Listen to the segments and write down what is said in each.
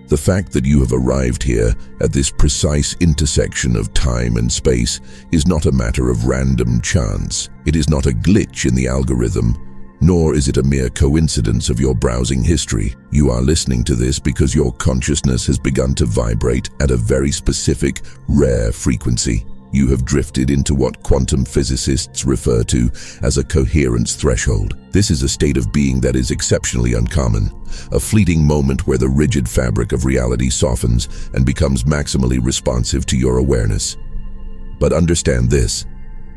The fact that you have arrived here at this precise intersection of time and space is not a matter of random chance. It is not a glitch in the algorithm, nor is it a mere coincidence of your browsing history. You are listening to this because your consciousness has begun to vibrate at a very specific, rare frequency. You have drifted into what quantum physicists refer to as a coherence threshold. This is a state of being that is exceptionally uncommon, a fleeting moment where the rigid fabric of reality softens and becomes maximally responsive to your awareness. But understand this: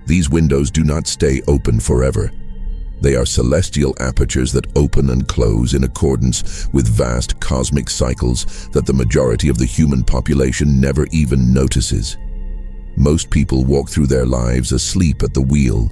these windows do not stay open forever. They are celestial apertures that open and close in accordance with vast cosmic cycles that the majority of the human population never even notices. Most people walk through their lives asleep at the wheel,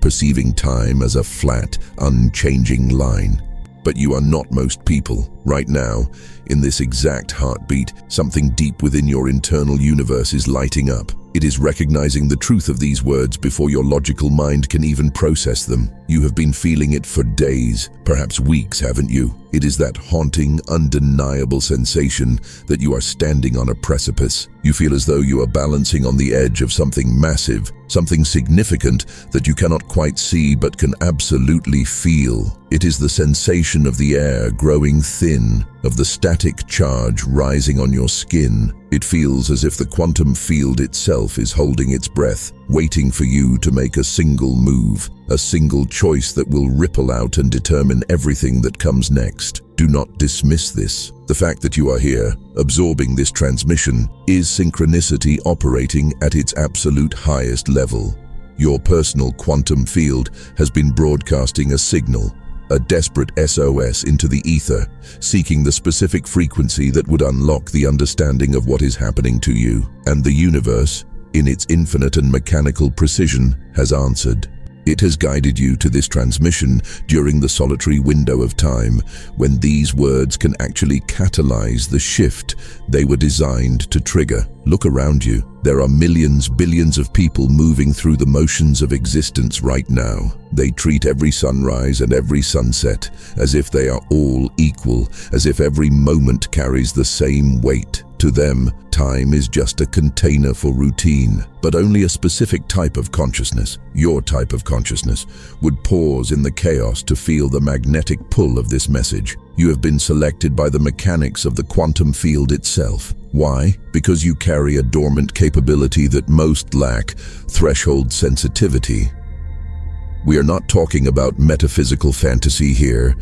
perceiving time as a flat, unchanging line. But you are not most people. Right now, in this exact heartbeat, something deep within your internal universe is lighting up. It is recognizing the truth of these words before your logical mind can even process them. You have been feeling it for days, perhaps weeks, haven't you? It is that haunting, undeniable sensation that you are standing on a precipice. You feel as though you are balancing on the edge of something massive, something significant that you cannot quite see but can absolutely feel. It is the sensation of the air growing thin, of the static charge rising on your skin. It feels as if the quantum field itself is holding its breath, waiting for you to make a single move, a single choice that will ripple out and determine everything that comes next. Do not dismiss this. The fact that you are here, absorbing this transmission, is synchronicity operating at its absolute highest level. Your personal quantum field has been broadcasting a signal, a desperate SOS into the ether, seeking the specific frequency that would unlock the understanding of what is happening to you. And the universe, in its infinite and mechanical precision, has answered. It has guided you to this transmission during the solitary window of time when these words can actually catalyze the shift they were designed to trigger. Look around you. There are millions, billions of people moving through the motions of existence right now. They treat every sunrise and every sunset as if they are all equal, as if every moment carries the same weight. To them, time is just a container for routine, but only a specific type of consciousness, your type of consciousness, would pause in the chaos to feel the magnetic pull of this message. You have been selected by the mechanics of the quantum field itself. Why? Because you carry a dormant capability that most lack: threshold sensitivity. We are not talking about metaphysical fantasy here.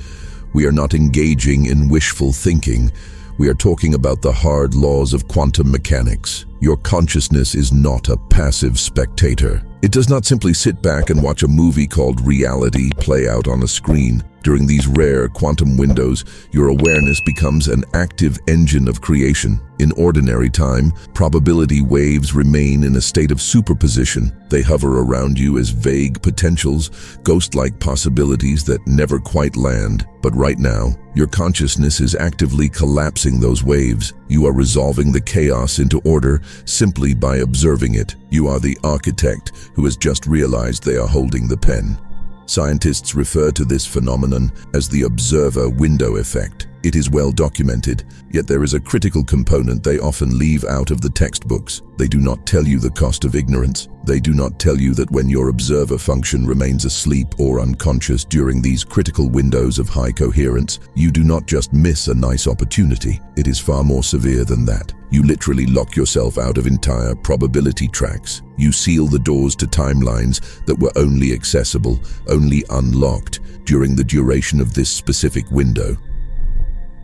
We are not engaging in wishful thinking. We are talking about the hard laws of quantum mechanics. Your consciousness is not a passive spectator. It does not simply sit back and watch a movie called reality play out on a screen. During these rare quantum windows, your awareness becomes an active engine of creation. In ordinary time, probability waves remain in a state of superposition. They hover around you as vague potentials, ghost-like possibilities that never quite land. But right now, your consciousness is actively collapsing those waves. You are resolving the chaos into order simply by observing it. You are the architect who has just realized they are holding the pen. Scientists refer to this phenomenon as the observer window effect. It is well documented, yet there is a critical component they often leave out of the textbooks. They do not tell you the cost of ignorance. They do not tell you that when your observer function remains asleep or unconscious during these critical windows of high coherence, you do not just miss a nice opportunity. It is far more severe than that. You literally lock yourself out of entire probability tracks. You seal the doors to timelines that were only accessible, only unlocked, during the duration of this specific window.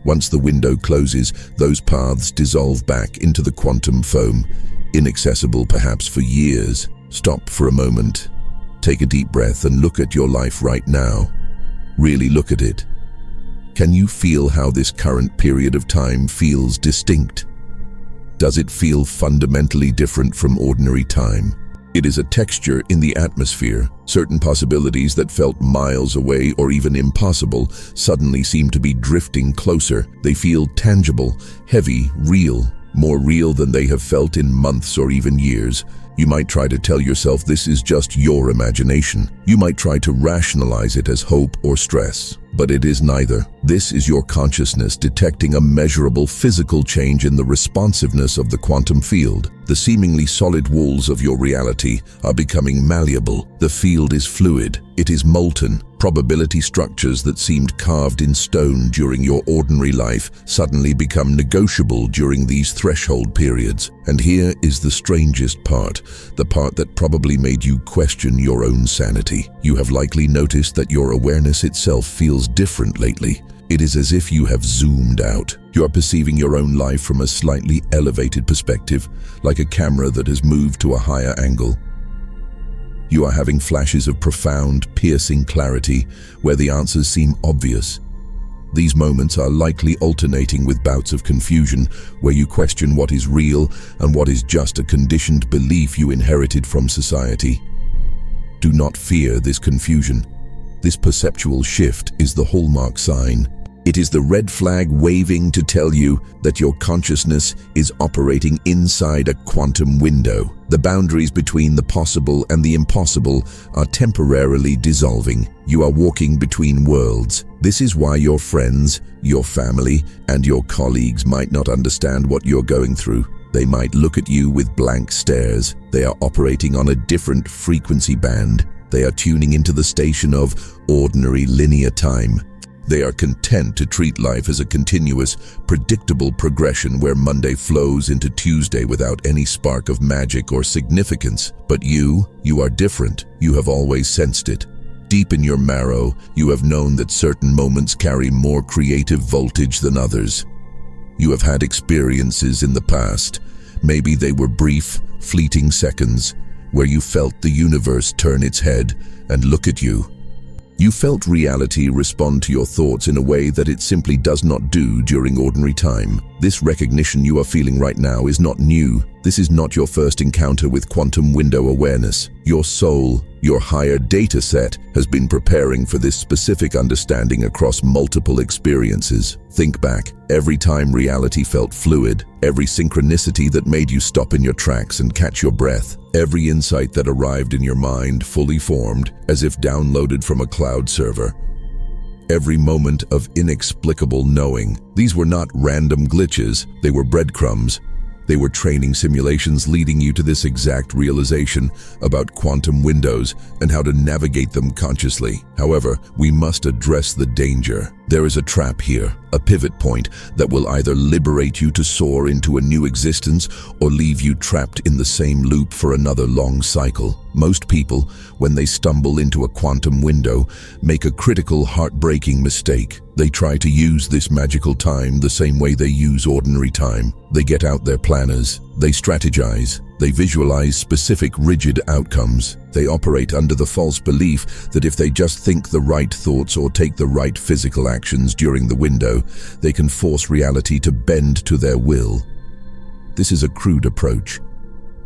Once the window closes, those paths dissolve back into the quantum foam, inaccessible perhaps for years. Stop for a moment. Take a deep breath and look at your life right now. Really look at it. Can you feel how this current period of time feels distinct? Does it feel fundamentally different from ordinary time? It is a texture in the atmosphere. Certain possibilities that felt miles away or even impossible suddenly seem to be drifting closer. They feel tangible, heavy, real, more real than they have felt in months or even years. You might try to tell yourself this is just your imagination. You might try to rationalize it as hope or stress. But it is neither. This is your consciousness detecting a measurable physical change in the responsiveness of the quantum field. The seemingly solid walls of your reality are becoming malleable. The field is fluid. It is molten. Probability structures that seemed carved in stone during your ordinary life suddenly become negotiable during these threshold periods. And here is the strangest part, the part that probably made you question your own sanity. You have likely noticed that your awareness itself feels different lately. It is as if you have zoomed out. You are perceiving your own life from a slightly elevated perspective, like a camera that has moved to a higher angle. You are having flashes of profound, piercing clarity where the answers seem obvious. These moments are likely alternating with bouts of confusion where you question what is real and what is just a conditioned belief you inherited from society. Do not fear this confusion. This perceptual shift is the hallmark sign. It is the red flag waving to tell you that your consciousness is operating inside a quantum window. The boundaries between the possible and the impossible are temporarily dissolving. You are walking between worlds. This is why your friends, your family, and your colleagues might not understand what you're going through. They might look at you with blank stares. They are operating on a different frequency band. They are tuning into the station of ordinary linear time. They are content to treat life as a continuous, predictable progression where Monday flows into Tuesday without any spark of magic or significance. But you are different. You have always sensed it. Deep in your marrow, you have known that certain moments carry more creative voltage than others. You have had experiences in the past. Maybe they were brief, fleeting seconds, where you felt the universe turn its head and look at you. You felt reality respond to your thoughts in a way that it simply does not do during ordinary time. This recognition you are feeling right now is not new. This is not your first encounter with quantum window awareness. Your soul, your higher data set, has been preparing for this specific understanding across multiple experiences. Think back. Every time reality felt fluid, every synchronicity that made you stop in your tracks and catch your breath, every insight that arrived in your mind fully formed, as if downloaded from a cloud server. Every moment of inexplicable knowing. These were not random glitches, they were breadcrumbs. They were training simulations leading you to this exact realization about quantum windows and how to navigate them consciously. However, we must address the danger. There is a trap here, a pivot point that will either liberate you to soar into a new existence or leave you trapped in the same loop for another long cycle. Most people, when they stumble into a quantum window, make a critical, heartbreaking mistake. They try to use this magical time the same way they use ordinary time. They get out their planners, they strategize, they visualize specific rigid outcomes. They operate under the false belief that if they just think the right thoughts or take the right physical actions during the window, they can force reality to bend to their will. This is a crude approach.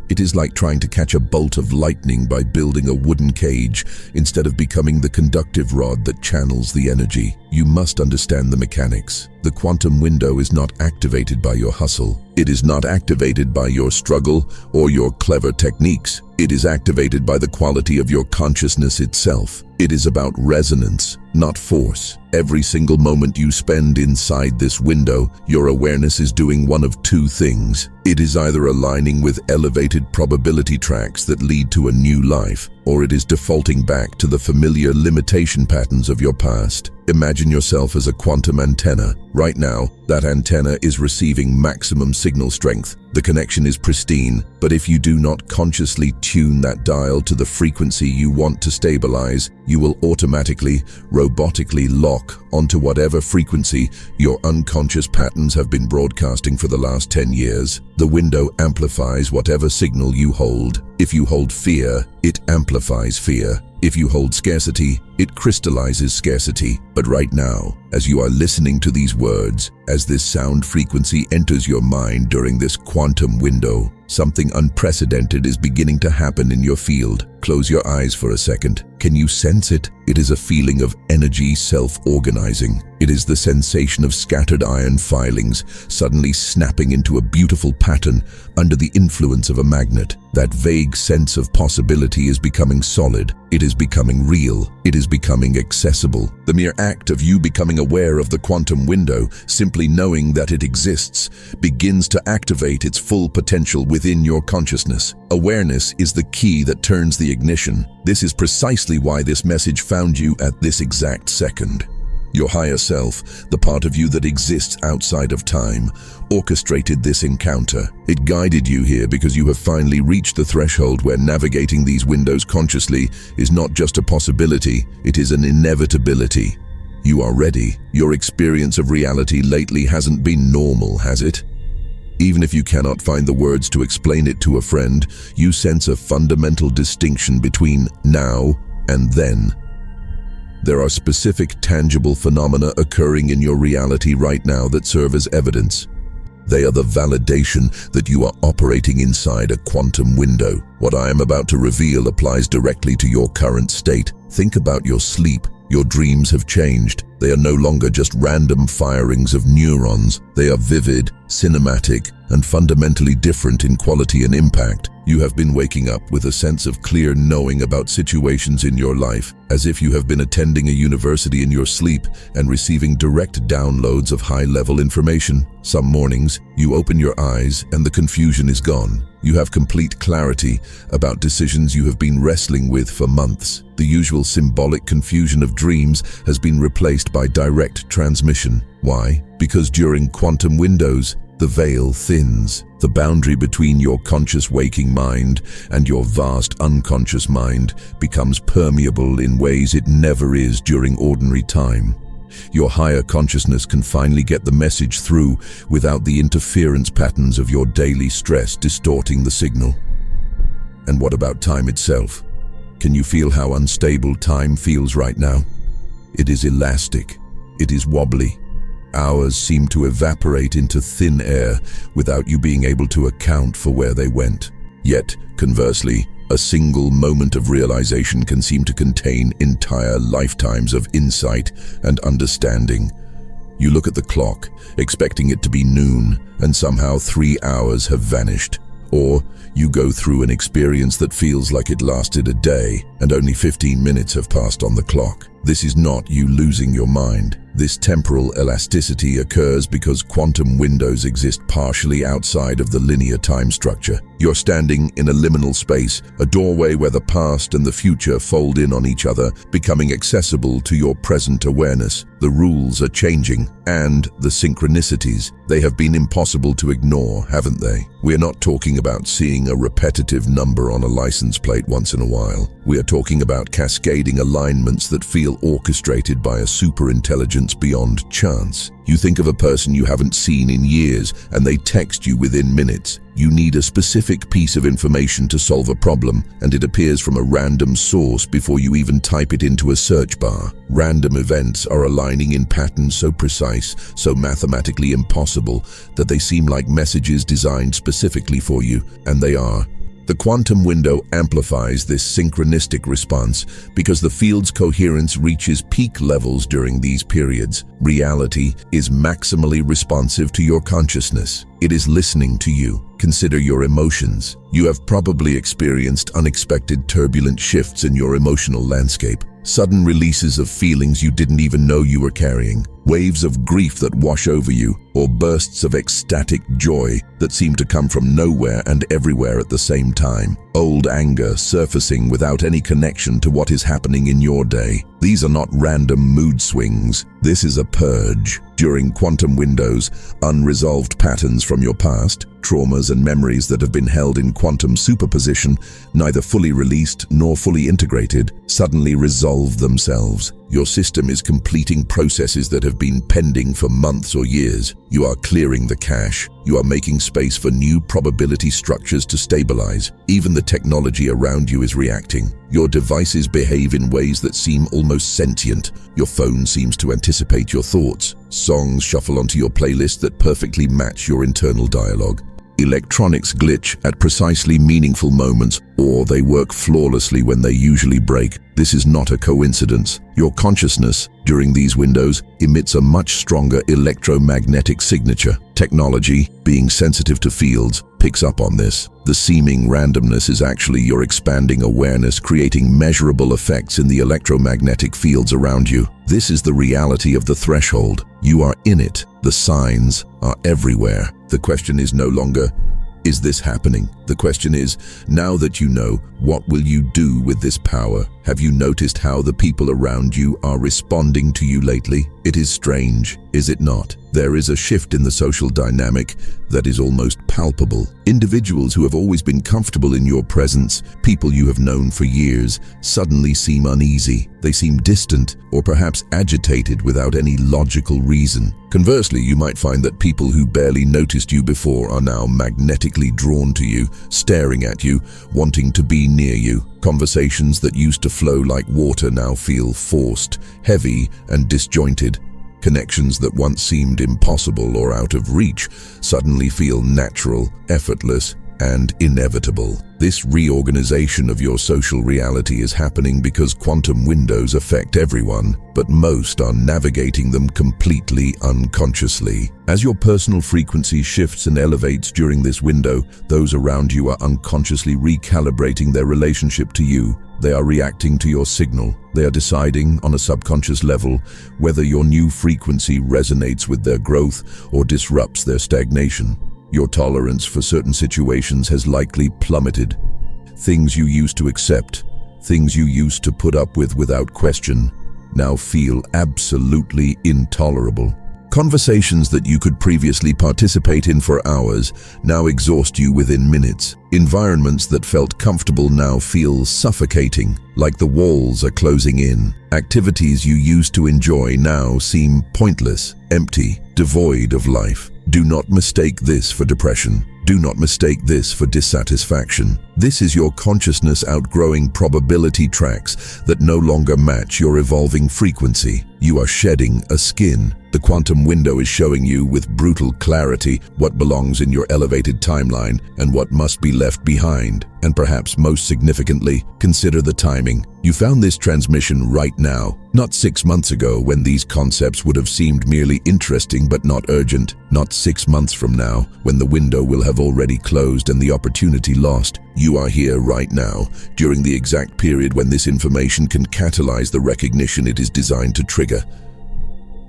It is like trying to catch a bolt of lightning by building a wooden cage instead of becoming the conductive rod that channels the energy. You must understand the mechanics. The quantum window is not activated by your hustle. It is not activated by your struggle or your clever techniques. It is activated by the quality of your consciousness itself. It is about resonance, not force. Every single moment you spend inside this window, your awareness is doing one of two things. It is either aligning with elevated probability tracks that lead to a new life, or it is defaulting back to the familiar limitation patterns of your past. Imagine yourself as a quantum antenna. Right now, that antenna is receiving maximum signal strength. The connection is pristine, but if you do not consciously tune that dial to the frequency you want to stabilize, you will automatically, robotically lock onto whatever frequency your unconscious patterns have been broadcasting for the last 10 years. The window amplifies whatever signal you hold. If you hold fear, it amplifies fear. If you hold scarcity, it crystallizes scarcity. But right now, as you are listening to these words, as this sound frequency enters your mind during this quantum window, something unprecedented is beginning to happen in your field. Close your eyes for a second. Can you sense it? It is a feeling of energy self-organizing. It is the sensation of scattered iron filings suddenly snapping into a beautiful pattern under the influence of a magnet. That vague sense of possibility is becoming solid. It is becoming real. It is becoming accessible. The mere act of you becoming aware of the quantum window, simply knowing that it exists, begins to activate its full potential within your consciousness. Awareness is the key that turns the ignition. This is precisely why this message found you at this exact second. Your higher self, the part of you that exists outside of time, orchestrated this encounter. It guided you here because you have finally reached the threshold where navigating these windows consciously is not just a possibility, it is an inevitability. You are ready. Your experience of reality lately hasn't been normal, has it? Even if you cannot find the words to explain it to a friend, you sense a fundamental distinction between now and then. There are specific, tangible phenomena occurring in your reality right now that serve as evidence. They are the validation that you are operating inside a quantum window. What I am about to reveal applies directly to your current state. Think about your sleep. Your dreams have changed. They are no longer just random firings of neurons. They are vivid, cinematic, and fundamentally different in quality and impact. You have been waking up with a sense of clear knowing about situations in your life, as if you have been attending a university in your sleep and receiving direct downloads of high-level information. Some mornings, you open your eyes and the confusion is gone. You have complete clarity about decisions you have been wrestling with for months. The usual symbolic confusion of dreams has been replaced by direct transmission. Why? Because during quantum windows, the veil thins. The boundary between your conscious waking mind and your vast unconscious mind becomes permeable in ways it never is during ordinary time. Your higher consciousness can finally get the message through without the interference patterns of your daily stress distorting the signal. And what about time itself? Can you feel how unstable time feels right now? It is elastic. It is wobbly. Hours seem to evaporate into thin air without you being able to account for where they went. Yet, conversely, a single moment of realization can seem to contain entire lifetimes of insight and understanding. You look at the clock, expecting it to be noon, and somehow 3 hours have vanished. Or you go through an experience that feels like it lasted a day, and only 15 minutes have passed on the clock. This is not you losing your mind. This temporal elasticity occurs because quantum windows exist partially outside of the linear time structure. You're standing in a liminal space, a doorway where the past and the future fold in on each other, becoming accessible to your present awareness. The rules are changing, and the synchronicities, they have been impossible to ignore, haven't they? We're not talking about seeing a repetitive number on a license plate once in a while. We are talking about cascading alignments that feel orchestrated by a superintelligence beyond chance. You think of a person you haven't seen in years and they text you within minutes. You need a specific piece of information to solve a problem, and it appears from a random source before you even type it into a search bar. Random events are aligning in patterns so precise, so mathematically impossible, that they seem like messages designed specifically for you, and they are. The quantum window amplifies this synchronistic response because the field's coherence reaches peak levels during these periods. Reality is maximally responsive to your consciousness. It is listening to you. Consider your emotions. You have probably experienced unexpected turbulent shifts in your emotional landscape. Sudden releases of feelings you didn't even know you were carrying. Waves of grief that wash over you, or bursts of ecstatic joy that seem to come from nowhere and everywhere at the same time. Old anger surfacing without any connection to what is happening in your day. These are not random mood swings. This is a purge. During quantum windows, unresolved patterns from your past, traumas and memories that have been held in quantum superposition, neither fully released nor fully integrated, suddenly resolve themselves. Your system is completing processes that have been pending for months or years. You are clearing the cache. You are making space for new probability structures to stabilize. Even the technology around you is reacting. Your devices behave in ways that seem almost sentient. Your phone seems to anticipate your thoughts. Songs shuffle onto your playlist that perfectly match your internal dialogue. Electronics glitch at precisely meaningful moments, or they work flawlessly when they usually break. This is not a coincidence. Your consciousness, during these windows, emits a much stronger electromagnetic signature. Technology, being sensitive to fields, picks up on this. The seeming randomness is actually your expanding awareness creating measurable effects in the electromagnetic fields around you. This is the reality of the threshold. You are in it. The signs are everywhere. The question is no longer, is this happening? The question is, now that you know, what will you do with this power? Have you noticed how the people around you are responding to you lately? It is strange, is it not? There is a shift in the social dynamic that is almost palpable. Individuals who have always been comfortable in your presence, people you have known for years, suddenly seem uneasy. They seem distant or perhaps agitated without any logical reason. Conversely, you might find that people who barely noticed you before are now magnetically drawn to you, staring at you, wanting to be near you. Conversations that used to flow like water now feel forced, heavy, and disjointed. Connections that once seemed impossible or out of reach suddenly feel natural, effortless, and inevitable. This reorganization of your social reality is happening because quantum windows affect everyone, but most are navigating them completely unconsciously. As your personal frequency shifts and elevates during this window, those around you are unconsciously recalibrating their relationship to you. They are reacting to your signal. They are deciding on a subconscious level whether your new frequency resonates with their growth or disrupts their stagnation. Your tolerance for certain situations has likely plummeted. Things you used to accept, things you used to put up with without question, now feel absolutely intolerable. Conversations that you could previously participate in for hours now exhaust you within minutes. Environments that felt comfortable now feel suffocating, like the walls are closing in. Activities you used to enjoy now seem pointless, empty, devoid of life. Do not mistake this for depression. Do not mistake this for dissatisfaction. This is your consciousness outgrowing probability tracks that no longer match your evolving frequency. You are shedding a skin. The quantum window is showing you with brutal clarity what belongs in your elevated timeline and what must be left behind. And perhaps most significantly, consider the timing. You found this transmission right now, not 6 months ago when these concepts would have seemed merely interesting but not urgent, not 6 months from now when the window will have already closed and the opportunity lost. You are here right now, during the exact period when this information can catalyze the recognition it is designed to trigger.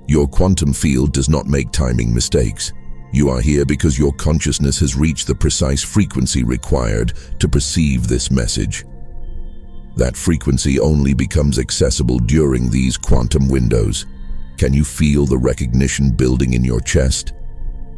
Your quantum field does not make timing mistakes. You are here because your consciousness has reached the precise frequency required to perceive this message. That frequency only becomes accessible during these quantum windows. Can you feel the recognition building in your chest?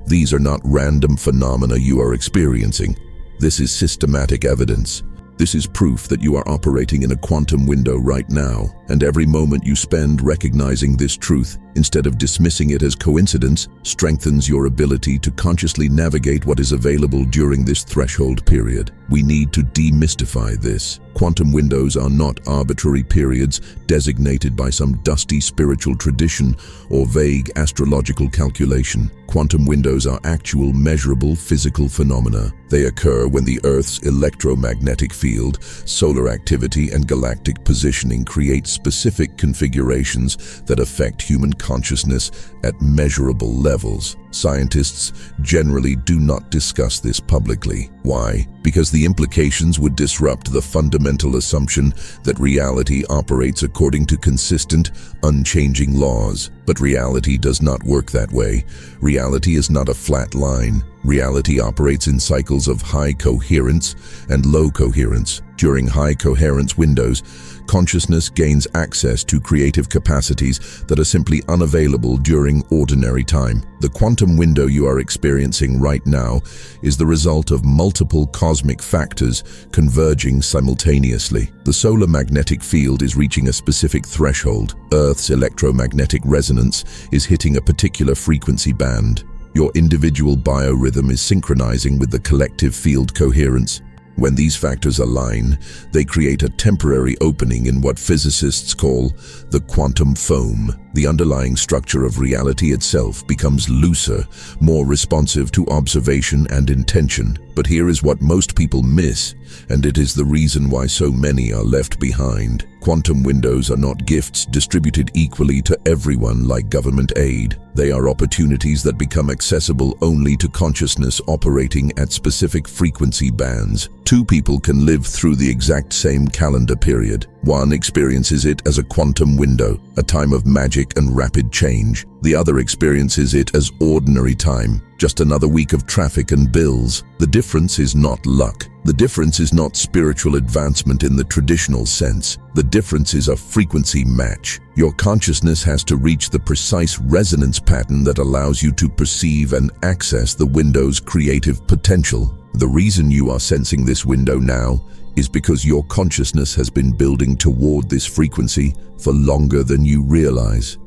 These are not random phenomena you are experiencing. This is systematic evidence. This is proof that you are operating in a quantum window right now, and every moment you spend recognizing this truth, instead of dismissing it as coincidence, strengthens your ability to consciously navigate what is available during this threshold period. We need to demystify this. Quantum windows are not arbitrary periods designated by some dusty spiritual tradition or vague astrological calculation. Quantum windows are actual, measurable physical phenomena. They occur when the Earth's electromagnetic field, solar activity, and galactic positioning create specific configurations that affect human consciousness at measurable levels. Scientists generally do not discuss this publicly. Why? Because the implications would disrupt the fundamental assumption that reality operates according to consistent, unchanging laws. But reality does not work that way. Reality is not a flat line. Reality operates in cycles of high coherence and low coherence. During high coherence windows, consciousness gains access to creative capacities that are simply unavailable during ordinary time. The quantum window you are experiencing right now is the result of multiple cosmic factors converging simultaneously. The solar magnetic field is reaching a specific threshold. Earth's electromagnetic resonance is hitting a particular frequency band. Your individual biorhythm is synchronizing with the collective field coherence. When these factors align, they create a temporary opening in what physicists call the quantum foam. the underlying structure of reality itself becomes looser, more responsive to observation and intention. But here is what most people miss, and it is the reason why so many are left behind. Quantum windows are not gifts distributed equally to everyone like government aid. They are opportunities that become accessible only to consciousness operating at specific frequency bands. Two people can live through the exact same calendar period. One experiences it as a quantum window, a time of magic and rapid change. The other experiences it as ordinary time, just another week of traffic and bills. The difference is not luck. The difference is not spiritual advancement in the traditional sense. The difference is a frequency match. Your consciousness has to reach the precise resonance pattern that allows you to perceive and access the window's creative potential. The reason you are sensing this window now is because your consciousness has been building toward this frequency for longer than you realize.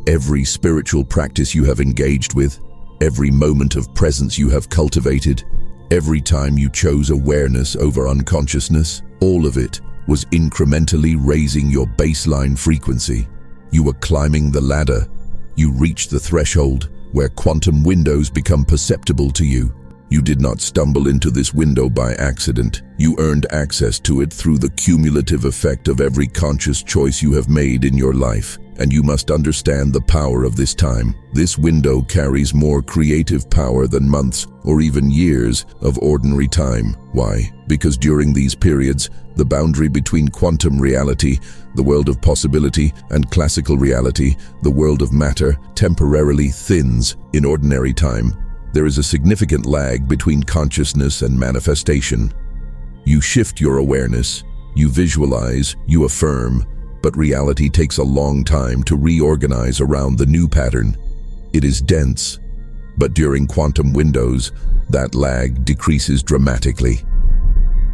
Every spiritual practice you have engaged with, every moment of presence you have cultivated, every time you chose awareness over unconsciousness, all of it was incrementally raising your baseline frequency. You were climbing the ladder. You reached the threshold where quantum windows become perceptible to you. You did not stumble into this window by accident. You earned access to it through the cumulative effect of every conscious choice you have made in your life. And you must understand the power of this time. This window carries more creative power than months or even years of ordinary time. Why? Because during these periods, the boundary between quantum reality, the world of possibility, and classical reality, the world of matter, temporarily thins. In ordinary time, there is a significant lag between consciousness and manifestation. You shift your awareness, you visualize, you affirm, but reality takes a long time to reorganize around the new pattern. It is dense, but during quantum windows, that lag decreases dramatically.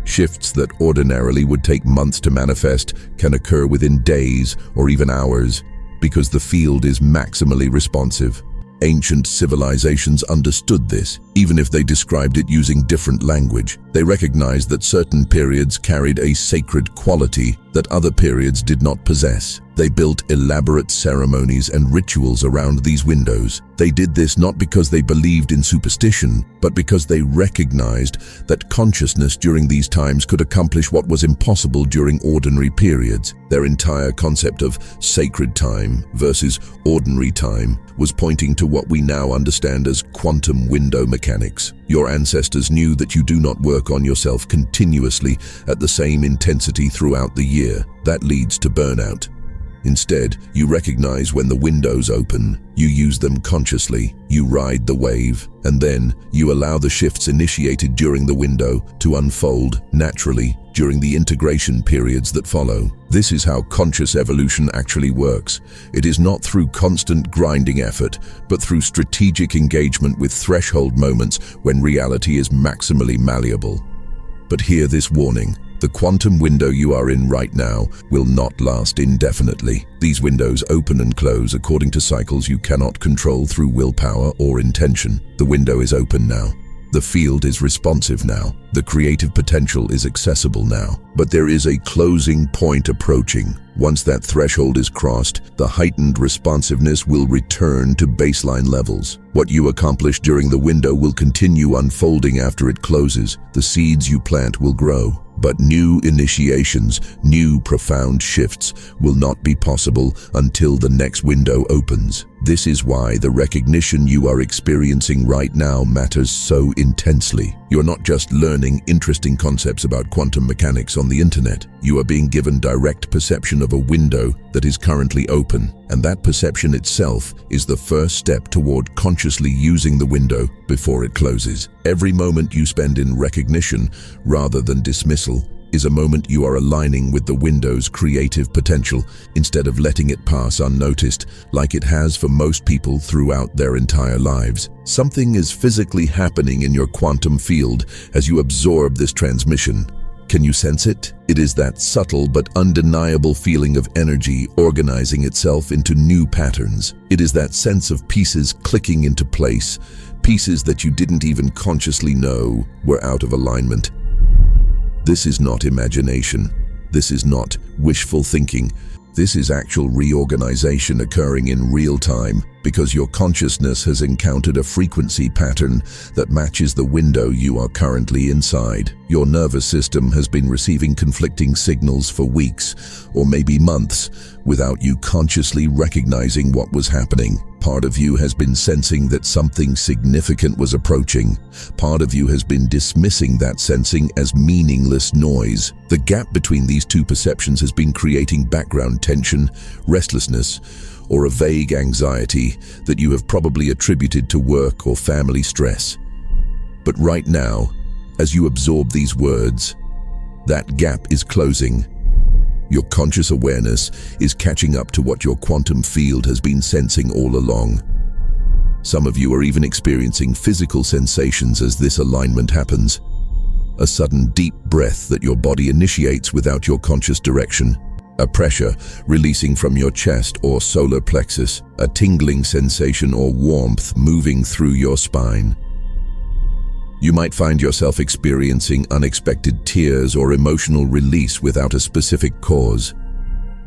Shifts that ordinarily would take months to manifest can occur within days or even hours because the field is maximally responsive. Ancient civilizations understood this, even if they described it using different language. They recognized that certain periods carried a sacred quality that other periods did not possess. They built elaborate ceremonies and rituals around these windows. They did this not because they believed in superstition, but because they recognized that consciousness during these times could accomplish what was impossible during ordinary periods. Their entire concept of sacred time versus ordinary time was pointing to what we now understand as quantum window mechanics. Your ancestors knew that you do not work on yourself continuously at the same intensity throughout the year. That leads to burnout. Instead, you recognize when the windows open, you use them consciously, you ride the wave, and then you allow the shifts initiated during the window to unfold naturally during the integration periods that follow. This is how conscious evolution actually works. It is not through constant grinding effort, but through strategic engagement with threshold moments when reality is maximally malleable. But hear this warning. The quantum window you are in right now will not last indefinitely. These windows open and close according to cycles you cannot control through willpower or intention. The window is open now. The field is responsive now. The creative potential is accessible now. But there is a closing point approaching. Once that threshold is crossed, the heightened responsiveness will return to baseline levels. What you accomplish during the window will continue unfolding after it closes. The seeds you plant will grow. But new initiations, new profound shifts will not be possible until the next window opens. This is why the recognition you are experiencing right now matters so intensely. You're not just learning interesting concepts about quantum mechanics on the internet. You are being given direct perception of a window that is currently open, and that perception itself is the first step toward consciously using the window before it closes. Every moment you spend in recognition rather than dismissal is a moment you are aligning with the window's creative potential instead of letting it pass unnoticed like it has for most people throughout their entire lives. Something is physically happening in your quantum field as you absorb this transmission. Can you sense it? It is that subtle but undeniable feeling of energy organizing itself into new patterns. It is that sense of pieces clicking into place, pieces that you didn't even consciously know were out of alignment. This is not imagination. This is not wishful thinking. This is actual reorganization occurring in real time because your consciousness has encountered a frequency pattern that matches the window you are currently inside. Your nervous system has been receiving conflicting signals for weeks or maybe months without you consciously recognizing what was happening. Part of you has been sensing that something significant was approaching. Part of you has been dismissing that sensing as meaningless noise. The gap between these two perceptions has been creating background tension, restlessness, or a vague anxiety that you have probably attributed to work or family stress. But right now, as you absorb these words, that gap is closing. Your conscious awareness is catching up to what your quantum field has been sensing all along. Some of you are even experiencing physical sensations as this alignment happens. A sudden deep breath that your body initiates without your conscious direction. A pressure releasing from your chest or solar plexus. A tingling sensation or warmth moving through your spine. You might find yourself experiencing unexpected tears or emotional release without a specific cause.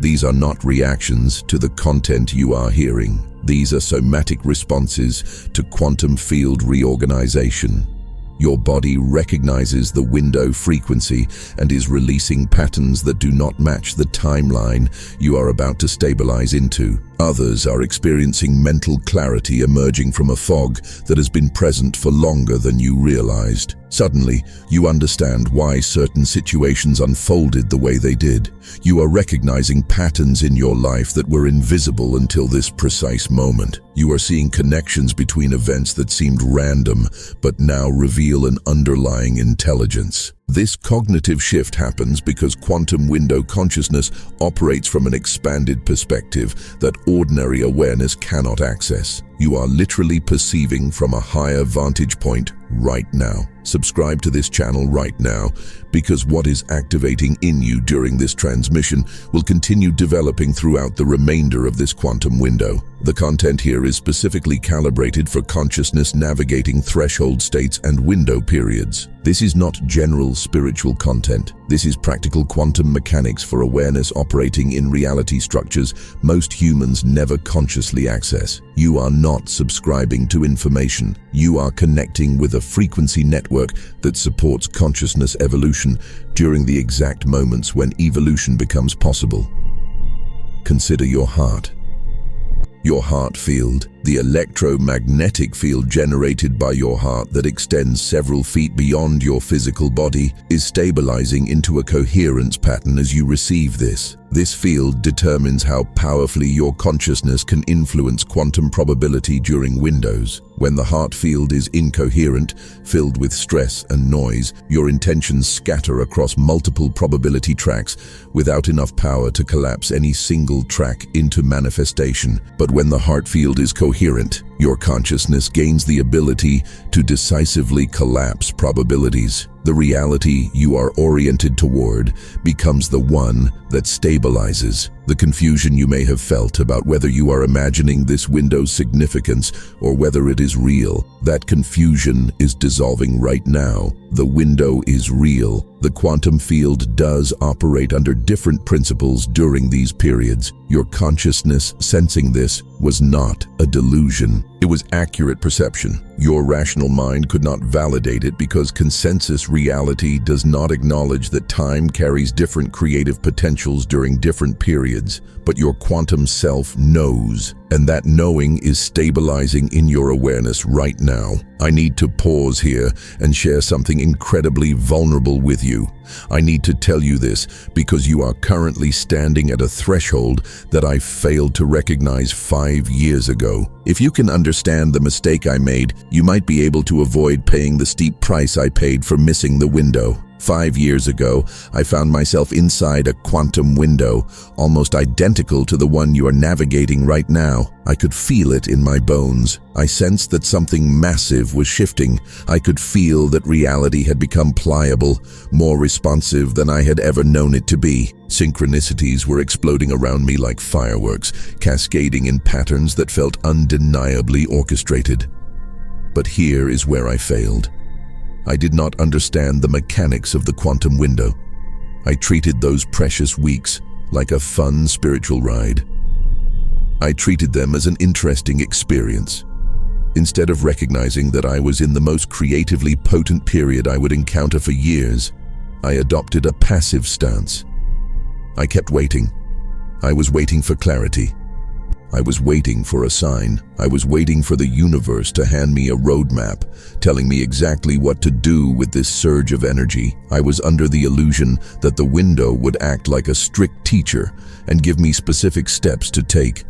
These are not reactions to the content you are hearing. These are somatic responses to quantum field reorganization. Your body recognizes the window frequency and is releasing patterns that do not match the timeline you are about to stabilize into. Others are experiencing mental clarity emerging from a fog that has been present for longer than you realized. Suddenly, you understand why certain situations unfolded the way they did. You are recognizing patterns in your life that were invisible until this precise moment. You are seeing connections between events that seemed random, but now reveal an underlying intelligence. This cognitive shift happens because quantum window consciousness operates from an expanded perspective that ordinary awareness cannot access. You are literally perceiving from a higher vantage point right now. Subscribe to this channel right now because what is activating in you during this transmission will continue developing throughout the remainder of this quantum window. The content here is specifically calibrated for consciousness navigating threshold states and window periods. This is not general spiritual content. This is practical quantum mechanics for awareness operating in reality structures most humans never consciously access. You are not subscribing to information. You are connecting with a frequency network that supports consciousness evolution during the exact moments when evolution becomes possible. Consider your heart. Your heart field, the electromagnetic field generated by your heart that extends several feet beyond your physical body, is stabilizing into a coherence pattern as you receive this. This field determines how powerfully your consciousness can influence quantum probability during windows. When the heart field is incoherent, filled with stress and noise, your intentions scatter across multiple probability tracks without enough power to collapse any single track into manifestation. But when the heart field is coherent, your consciousness gains the ability to decisively collapse probabilities. The reality you are oriented toward becomes the one that stabilizes. The confusion you may have felt about whether you are imagining this window's significance or whether it is real, that confusion is dissolving right now. The window is real. The quantum field does operate under different principles during these periods. Your consciousness sensing this was not a delusion. It was accurate perception. Your rational mind could not validate it because consensus reality does not acknowledge that time carries different creative potentials during different periods. But your quantum self knows, and that knowing is stabilizing in your awareness right now. I need to pause here and share something incredibly vulnerable with you. I need to tell you this because you are currently standing at a threshold that I failed to recognize 5 years ago. If you can understand the mistake I made, you might be able to avoid paying the steep price I paid for missing the window. 5 years ago, I found myself inside a quantum window, almost identical to the one you are navigating right now. I could feel it in my bones. I sensed that something massive was shifting. I could feel that reality had become pliable, more responsive than I had ever known it to be. Synchronicities were exploding around me like fireworks, cascading in patterns that felt undeniably orchestrated. But here is where I failed. I did not understand the mechanics of the quantum window. I treated those precious weeks like a fun spiritual ride. I treated them as an interesting experience. Instead of recognizing that I was in the most creatively potent period I would encounter for years, I adopted a passive stance. I kept waiting. I was waiting for clarity. I was waiting for a sign. I was waiting for the universe to hand me a roadmap, telling me exactly what to do with this surge of energy. I was under the illusion that the window would act like a strict teacher and give me specific steps to take,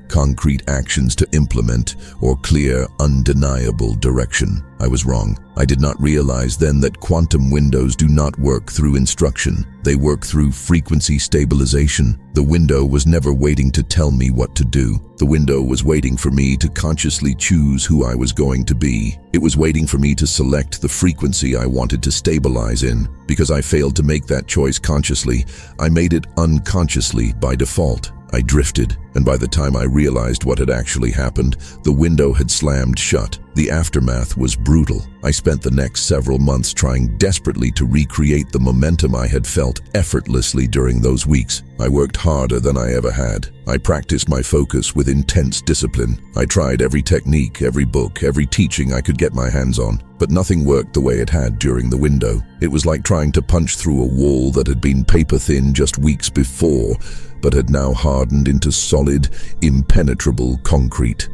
concrete actions to implement, or clear, undeniable direction. I was wrong. I did not realize then that quantum windows do not work through instruction. They work through frequency stabilization. The window was never waiting to tell me what to do. The window was waiting for me to consciously choose who I was going to be. It was waiting for me to select the frequency I wanted to stabilize in. Because I failed to make that choice consciously, I made it unconsciously by default. I drifted, and by the time I realized what had actually happened, the window had slammed shut. The aftermath was brutal. I spent the next several months trying desperately to recreate the momentum I had felt effortlessly during those weeks. I worked harder than I ever had. I practiced my focus with intense discipline. I tried every technique, every book, every teaching I could get my hands on, but nothing worked the way it had during the window. It was like trying to punch through a wall that had been paper-thin just weeks before, but had now hardened into solid, impenetrable concrete.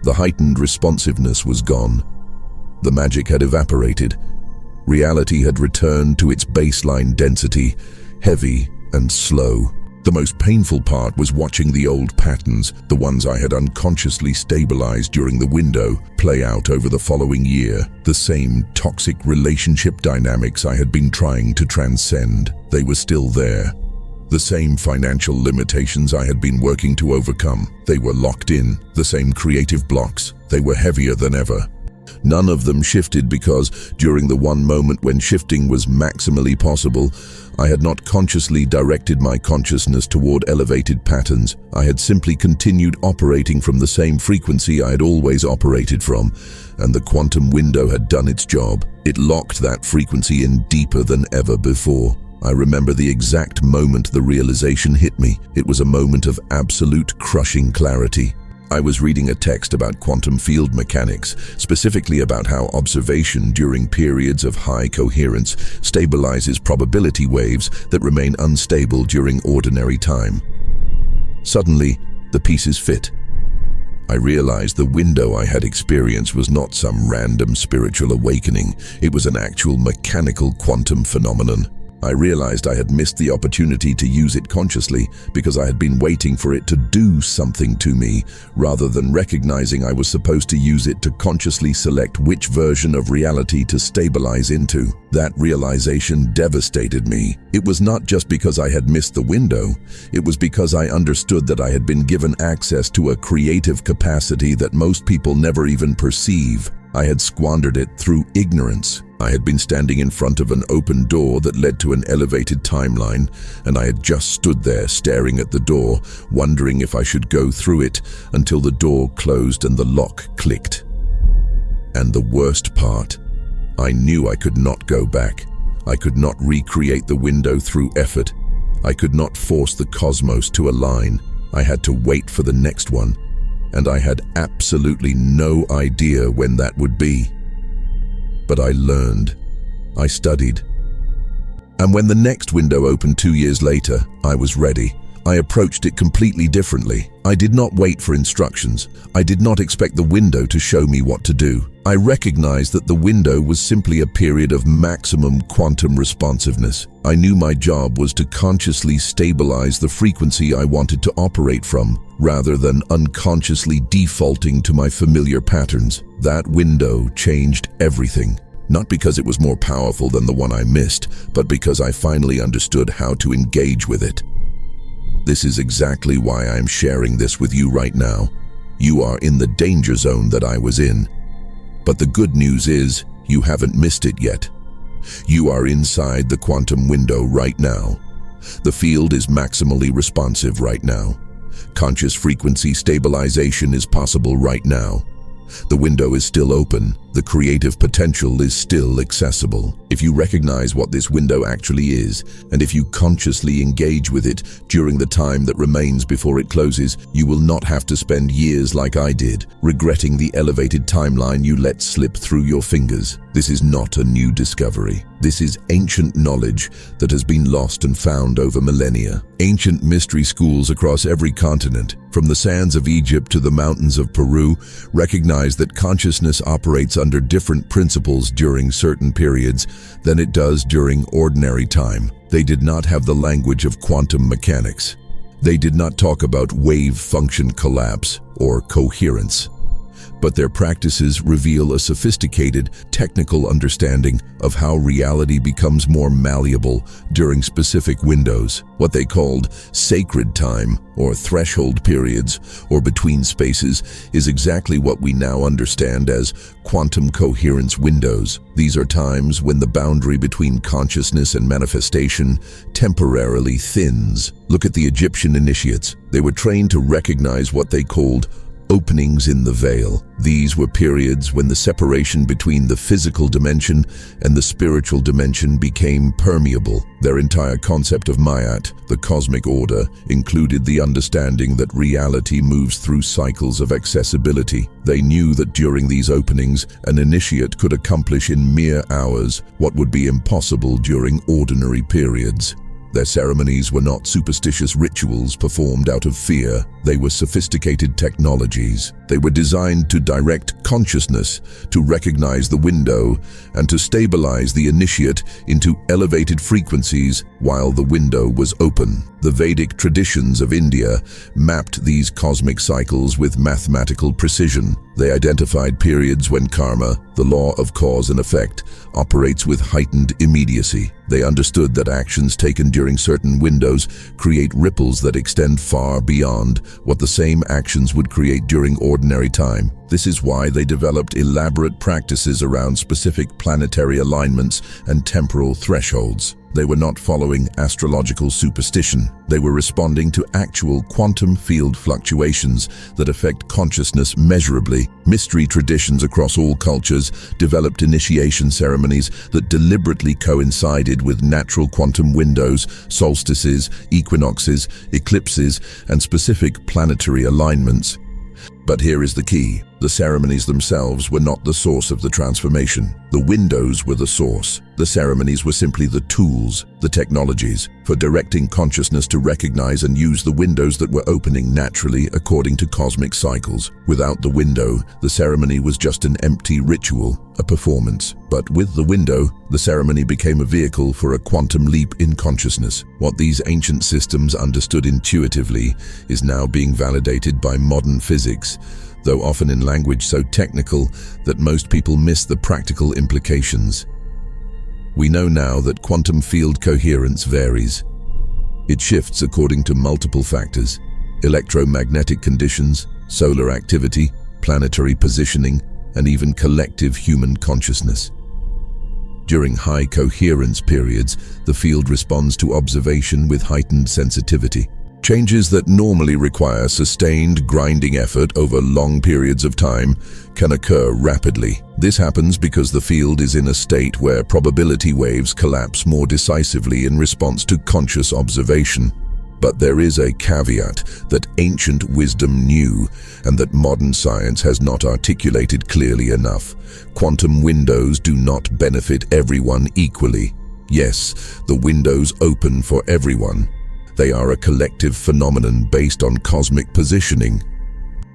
The heightened responsiveness was gone. The magic had evaporated. Reality had returned to its baseline density, heavy and slow. The most painful part was watching the old patterns, the ones I had unconsciously stabilized during the window, play out over the following year. The same toxic relationship dynamics I had been trying to transcend. They were still there. The same financial limitations I had been working to overcome. They were locked in. The same creative blocks. They were heavier than ever. None of them shifted because, during the one moment when shifting was maximally possible, I had not consciously directed my consciousness toward elevated patterns. I had simply continued operating from the same frequency I had always operated from, and the quantum window had done its job. It locked that frequency in deeper than ever before. I remember the exact moment the realization hit me. It was a moment of absolute crushing clarity. I was reading a text about quantum field mechanics, specifically about how observation during periods of high coherence stabilizes probability waves that remain unstable during ordinary time. Suddenly, the pieces fit. I realized the window I had experienced was not some random spiritual awakening. It was an actual mechanical quantum phenomenon. I realized I had missed the opportunity to use it consciously because I had been waiting for it to do something to me, rather than recognizing I was supposed to use it to consciously select which version of reality to stabilize into. That realization devastated me. It was not just because I had missed the window, it was because I understood that I had been given access to a creative capacity that most people never even perceive. I had squandered it through ignorance. I had been standing in front of an open door that led to an elevated timeline, and I had just stood there staring at the door, wondering if I should go through it, until the door closed and the lock clicked. And the worst part, I knew I could not go back. I could not recreate the window through effort. I could not force the cosmos to align. I had to wait for the next one, and I had absolutely no idea when that would be. But I learned. I studied. And when the next window opened 2 years later, I was ready. I approached it completely differently. I did not wait for instructions. I did not expect the window to show me what to do. I recognized that the window was simply a period of maximum quantum responsiveness. I knew my job was to consciously stabilize the frequency I wanted to operate from, rather than unconsciously defaulting to my familiar patterns. That window changed everything. Not because it was more powerful than the one I missed, but because I finally understood how to engage with it. This is exactly why I am sharing this with you right now. You are in the danger zone that I was in. But the good news is, you haven't missed it yet. You are inside the quantum window right now. The field is maximally responsive right now. Conscious frequency stabilization is possible right now. The window is still open, the creative potential is still accessible. If you recognize what this window actually is, and if you consciously engage with it during the time that remains before it closes, you will not have to spend years like I did, regretting the elevated timeline you let slip through your fingers. This is not a new discovery. This is ancient knowledge that has been lost and found over millennia. Ancient mystery schools across every continent, from the sands of Egypt to the mountains of Peru, recognize that consciousness operates under different principles during certain periods than it does during ordinary time. They did not have the language of quantum mechanics. They did not talk about wave function collapse or coherence. But their practices reveal a sophisticated, technical understanding of how reality becomes more malleable during specific windows. What they called sacred time, or threshold periods, or between spaces, is exactly what we now understand as quantum coherence windows. These are times when the boundary between consciousness and manifestation temporarily thins. Look at the Egyptian initiates. They were trained to recognize what they called openings in the veil. These were periods when the separation between the physical dimension and the spiritual dimension became permeable. Their entire concept of Mayat, the cosmic order, included the understanding that reality moves through cycles of accessibility. They knew that during these openings, an initiate could accomplish in mere hours what would be impossible during ordinary periods. Their ceremonies were not superstitious rituals performed out of fear. They were sophisticated technologies. They were designed to direct consciousness, to recognize the window, and to stabilize the initiate into elevated frequencies while the window was open. The Vedic traditions of India mapped these cosmic cycles with mathematical precision. They identified periods when karma, the law of cause and effect, operates with heightened immediacy. They understood that actions taken during certain windows create ripples that extend far beyond what the same actions would create during ordinary time. This is why they developed elaborate practices around specific planetary alignments and temporal thresholds. They were not following astrological superstition. They were responding to actual quantum field fluctuations that affect consciousness measurably. Mystery traditions across all cultures developed initiation ceremonies that deliberately coincided with natural quantum windows, solstices, equinoxes, eclipses, and specific planetary alignments. But here is the key. The ceremonies themselves were not the source of the transformation. The windows were the source. The ceremonies were simply the tools, the technologies, for directing consciousness to recognize and use the windows that were opening naturally according to cosmic cycles. Without the window, the ceremony was just an empty ritual, a performance. But with the window, the ceremony became a vehicle for a quantum leap in consciousness. What these ancient systems understood intuitively is now being validated by modern physics, though often in language so technical that most people miss the practical implications. We know now that quantum field coherence varies. It shifts according to multiple factors: electromagnetic conditions, solar activity, planetary positioning, and even collective human consciousness. During high coherence periods, the field responds to observation with heightened sensitivity. Changes that normally require sustained, grinding effort over long periods of time can occur rapidly. This happens because the field is in a state where probability waves collapse more decisively in response to conscious observation. But there is a caveat that ancient wisdom knew and that modern science has not articulated clearly enough. Quantum windows do not benefit everyone equally. Yes, the windows open for everyone. They are a collective phenomenon based on cosmic positioning.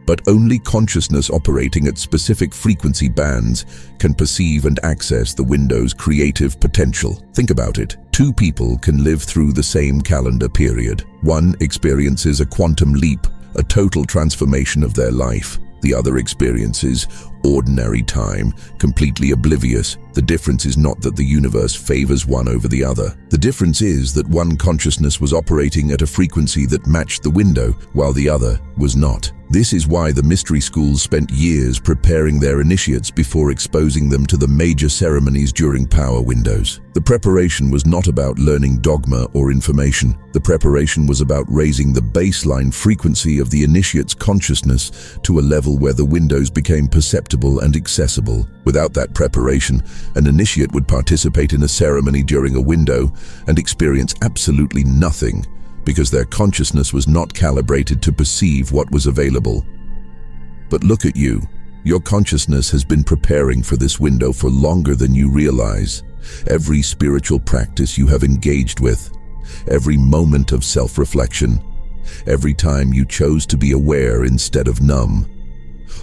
But only consciousness operating at specific frequency bands can perceive and access the window's creative potential. Think about it. Two people can live through the same calendar period. One experiences a quantum leap, a total transformation of their life. The other experiences ordinary time, completely oblivious. The difference is not that the universe favors one over the other. The difference is that one consciousness was operating at a frequency that matched the window, while the other was not. This is why the mystery schools spent years preparing their initiates before exposing them to the major ceremonies during power windows. The preparation was not about learning dogma or information. The preparation was about raising the baseline frequency of the initiate's consciousness to a level where the windows became perceptible and accessible. Without that preparation, an initiate would participate in a ceremony during a window and experience absolutely nothing, because their consciousness was not calibrated to perceive what was available. But look at you. Your consciousness has been preparing for this window for longer than you realize. Every spiritual practice you have engaged with, every moment of self-reflection, every time you chose to be aware instead of numb,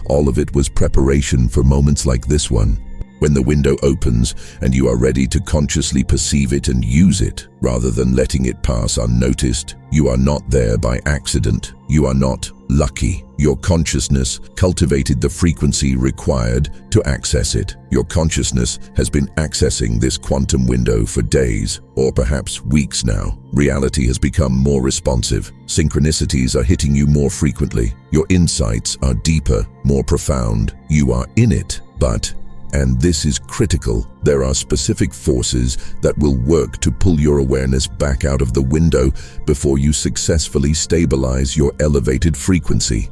all of it was preparation for moments like this one. When the window opens and you are ready to consciously perceive it and use it, rather than letting it pass unnoticed, you are not there by accident. You are not lucky. Your consciousness cultivated the frequency required to access it. Your consciousness has been accessing this quantum window for days, or perhaps weeks now. Reality has become more responsive. Synchronicities are hitting you more frequently. Your insights are deeper, more profound. You are in it, but and this is critical, there are specific forces that will work to pull your awareness back out of the window before you successfully stabilize your elevated frequency.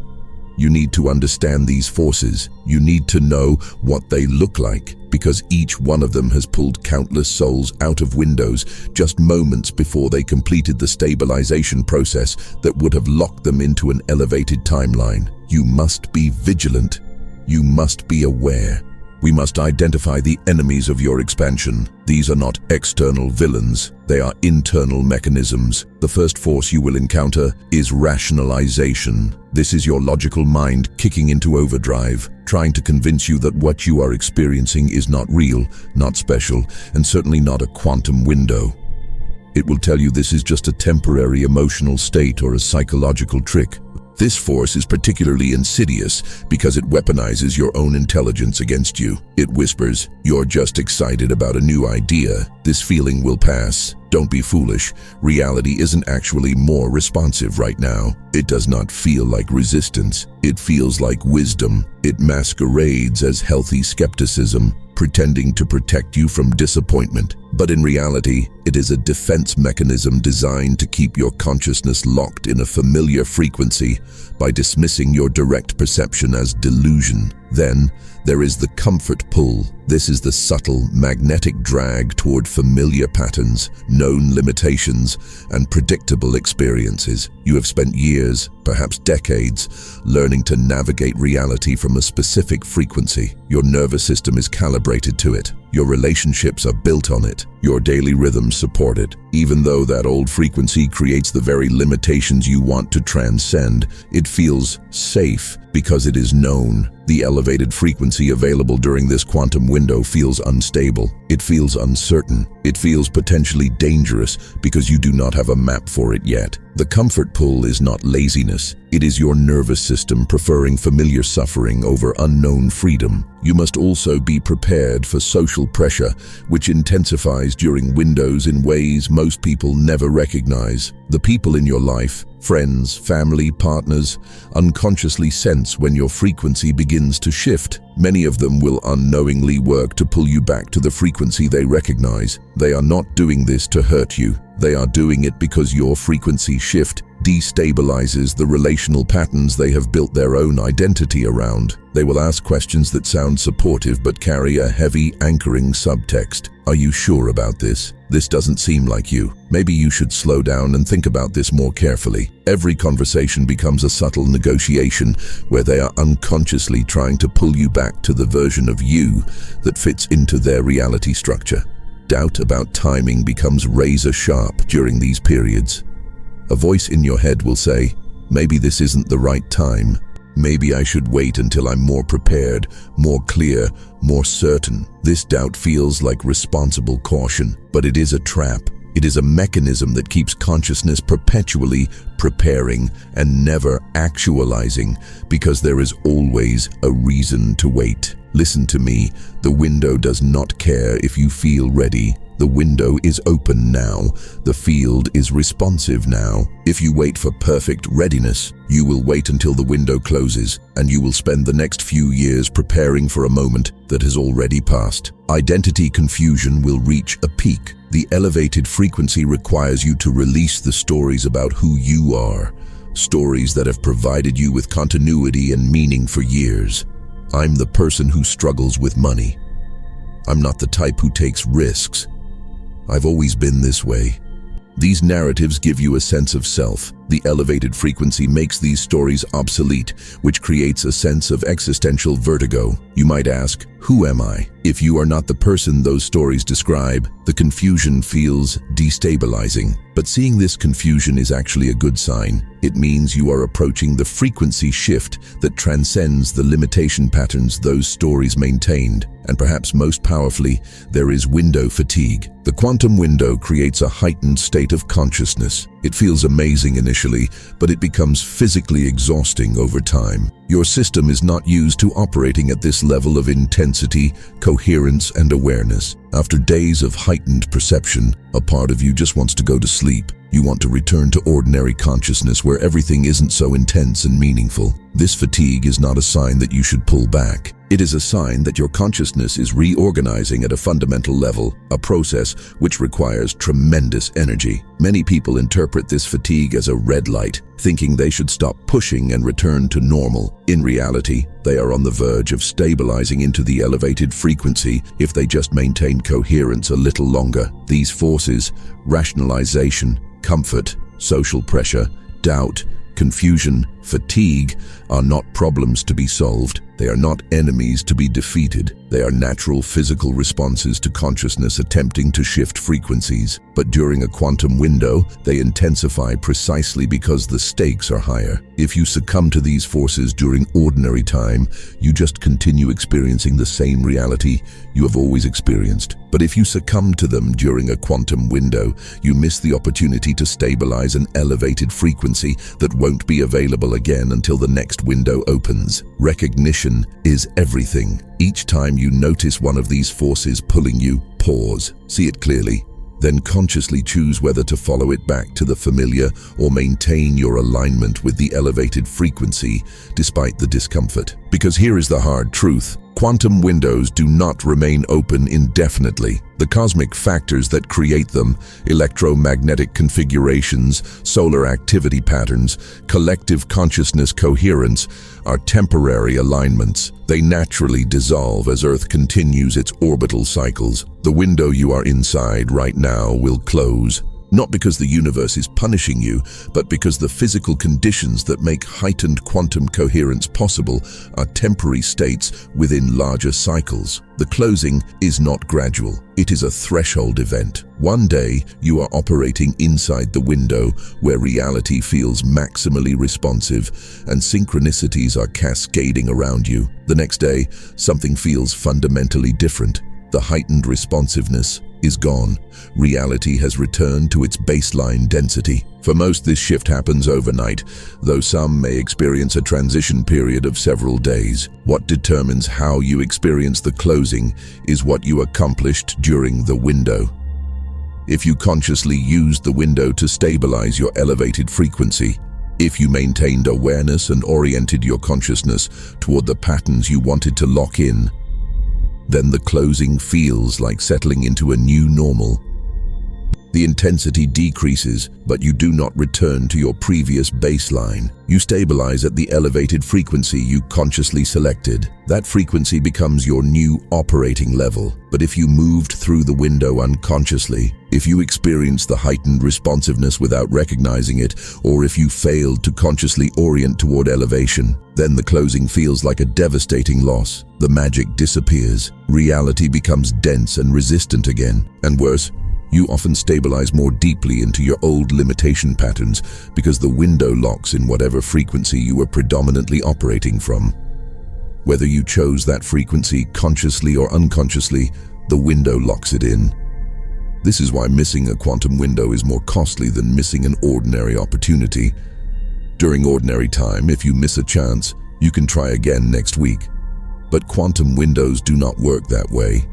You need to understand these forces. You need to know what they look like, because each one of them has pulled countless souls out of windows just moments before they completed the stabilization process that would have locked them into an elevated timeline. You must be vigilant. You must be aware. We must identify the enemies of your expansion. These are not external villains, they are internal mechanisms. The first force you will encounter is rationalization. This is your logical mind kicking into overdrive, trying to convince you that what you are experiencing is not real, not special, and certainly not a quantum window. It will tell you this is just a temporary emotional state or a psychological trick. This force is particularly insidious because it weaponizes your own intelligence against you. It whispers, "You're just excited about a new idea. This feeling will pass. Don't be foolish. Reality isn't actually more responsive right now." It does not feel like resistance. It feels like wisdom. It masquerades as healthy skepticism, pretending to protect you from disappointment. But in reality, it is a defense mechanism designed to keep your consciousness locked in a familiar frequency by dismissing your direct perception as delusion. Then, there is the comfort pull. This is the subtle, magnetic drag toward familiar patterns, known limitations, and predictable experiences. You have spent years, perhaps decades, learning to navigate reality from a specific frequency. Your nervous system is calibrated to it. Your relationships are built on it. Your daily rhythms support it. Even though that old frequency creates the very limitations you want to transcend, it feels safe because it is known. The elevated frequency available during this quantum window feels unstable. It feels uncertain. It feels potentially dangerous because you do not have a map for it yet. The comfort pull is not laziness. It is your nervous system preferring familiar suffering over unknown freedom. You must also be prepared for social pressure, which intensifies during windows in ways most people never recognize. The people in your life, friends, family, partners, unconsciously sense when your frequency begins to shift. Many of them will unknowingly work to pull you back to the frequency they recognize. They are not doing this to hurt you. They are doing it because your frequency shift destabilizes the relational patterns they have built their own identity around. They will ask questions that sound supportive but carry a heavy, anchoring subtext. Are you sure about this? This doesn't seem like you. Maybe you should slow down and think about this more carefully. Every conversation becomes a subtle negotiation where they are unconsciously trying to pull you back to the version of you that fits into their reality structure. Doubt about timing becomes razor sharp during these periods. A voice in your head will say, maybe this isn't the right time. Maybe I should wait until I'm more prepared, more clear, more certain. This doubt feels like responsible caution, but it is a trap. It is a mechanism that keeps consciousness perpetually preparing and never actualizing because there is always a reason to wait. Listen to me, the window does not care if you feel ready. The window is open now. The field is responsive now. If you wait for perfect readiness, you will wait until the window closes, and you will spend the next few years preparing for a moment that has already passed. Identity confusion will reach a peak. The elevated frequency requires you to release the stories about who you are, stories that have provided you with continuity and meaning for years. I'm the person who struggles with money. I'm not the type who takes risks. I've always been this way. These narratives give you a sense of self. The elevated frequency makes these stories obsolete, which creates a sense of existential vertigo. You might ask, who am I? If you are not the person those stories describe, the confusion feels destabilizing. But seeing this confusion is actually a good sign. It means you are approaching the frequency shift that transcends the limitation patterns those stories maintained. And perhaps most powerfully, there is window fatigue. The quantum window creates a heightened state of consciousness. It feels amazing initially, but it becomes physically exhausting over time. Your system is not used to operating at this level of intensity, coherence, and awareness. After days of heightened perception, a part of you just wants to go to sleep. You want to return to ordinary consciousness where everything isn't so intense and meaningful. This fatigue is not a sign that you should pull back. It is a sign that your consciousness is reorganizing at a fundamental level, a process which requires tremendous energy. Many people interpret this fatigue as a red light, thinking they should stop pushing and return to normal. In reality, they are on the verge of stabilizing into the elevated frequency if they just maintain coherence a little longer. These forces, rationalization, comfort, social pressure, doubt, confusion, fatigue, are not problems to be solved. They are not enemies to be defeated. They are natural physical responses to consciousness attempting to shift frequencies. But during a quantum window, they intensify precisely because the stakes are higher. If you succumb to these forces during ordinary time, you just continue experiencing the same reality you have always experienced. But if you succumb to them during a quantum window, you miss the opportunity to stabilize an elevated frequency that won't be available again until the next window opens. Recognition is everything. Each time you notice one of these forces pulling you, pause, see it clearly, then consciously choose whether to follow it back to the familiar or maintain your alignment with the elevated frequency despite the discomfort. Because here is the hard truth. Quantum windows do not remain open indefinitely. The cosmic factors that create them, electromagnetic configurations, solar activity patterns, collective consciousness coherence, are temporary alignments. They naturally dissolve as Earth continues its orbital cycles. The window you are inside right now will close. Not because the universe is punishing you, but because the physical conditions that make heightened quantum coherence possible are temporary states within larger cycles. The closing is not gradual. It is a threshold event. One day, you are operating inside the window where reality feels maximally responsive and synchronicities are cascading around you. The next day, something feels fundamentally different. The heightened responsiveness is gone. Reality has returned to its baseline density. For most, this shift happens overnight, though some may experience a transition period of several days. What determines how you experience the closing is what you accomplished during the window. If you consciously used the window to stabilize your elevated frequency, if you maintained awareness and oriented your consciousness toward the patterns you wanted to lock in, then the closing feels like settling into a new normal. The intensity decreases, but you do not return to your previous baseline. You stabilize at the elevated frequency you consciously selected. That frequency becomes your new operating level. But if you moved through the window unconsciously, if you experienced the heightened responsiveness without recognizing it, or if you failed to consciously orient toward elevation, then the closing feels like a devastating loss. The magic disappears. Reality becomes dense and resistant again. And worse, you often stabilize more deeply into your old limitation patterns because the window locks in whatever frequency you were predominantly operating from. Whether you chose that frequency consciously or unconsciously, the window locks it in. This is why missing a quantum window is more costly than missing an ordinary opportunity. During ordinary time, if you miss a chance, you can try again next week. But quantum windows do not work that way.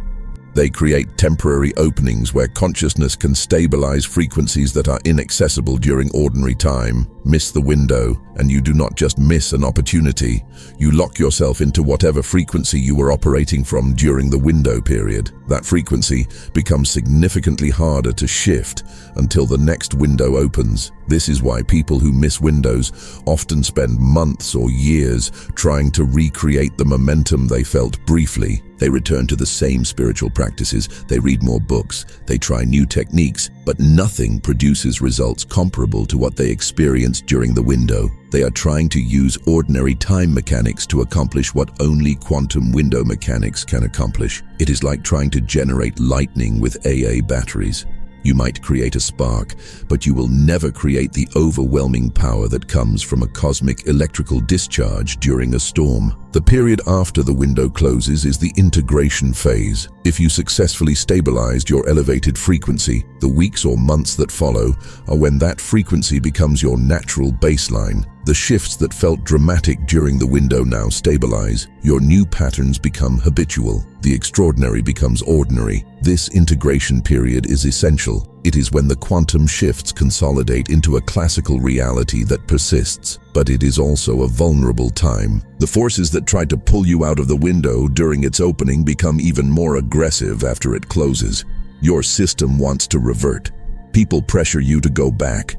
They create temporary openings where consciousness can stabilize frequencies that are inaccessible during ordinary time. Miss the window, and you do not just miss an opportunity. You lock yourself into whatever frequency you were operating from during the window period. That frequency becomes significantly harder to shift until the next window opens. This is why people who miss windows often spend months or years trying to recreate the momentum they felt briefly. They return to the same spiritual practices, they read more books, they try new techniques, but nothing produces results comparable to what they experienced during the window. They are trying to use ordinary time mechanics to accomplish what only quantum window mechanics can accomplish. It is like trying to generate lightning with AA batteries. You might create a spark, but you will never create the overwhelming power that comes from a cosmic electrical discharge during a storm. The period after the window closes is the integration phase. If you successfully stabilized your elevated frequency, the weeks or months that follow are when that frequency becomes your natural baseline. The shifts that felt dramatic during the window now stabilize. Your new patterns become habitual. The extraordinary becomes ordinary. This integration period is essential. It is when the quantum shifts consolidate into a classical reality that persists, but it is also a vulnerable time. The forces that tried to pull you out of the window during its opening become even more aggressive after it closes. Your system wants to revert. People pressure you to go back.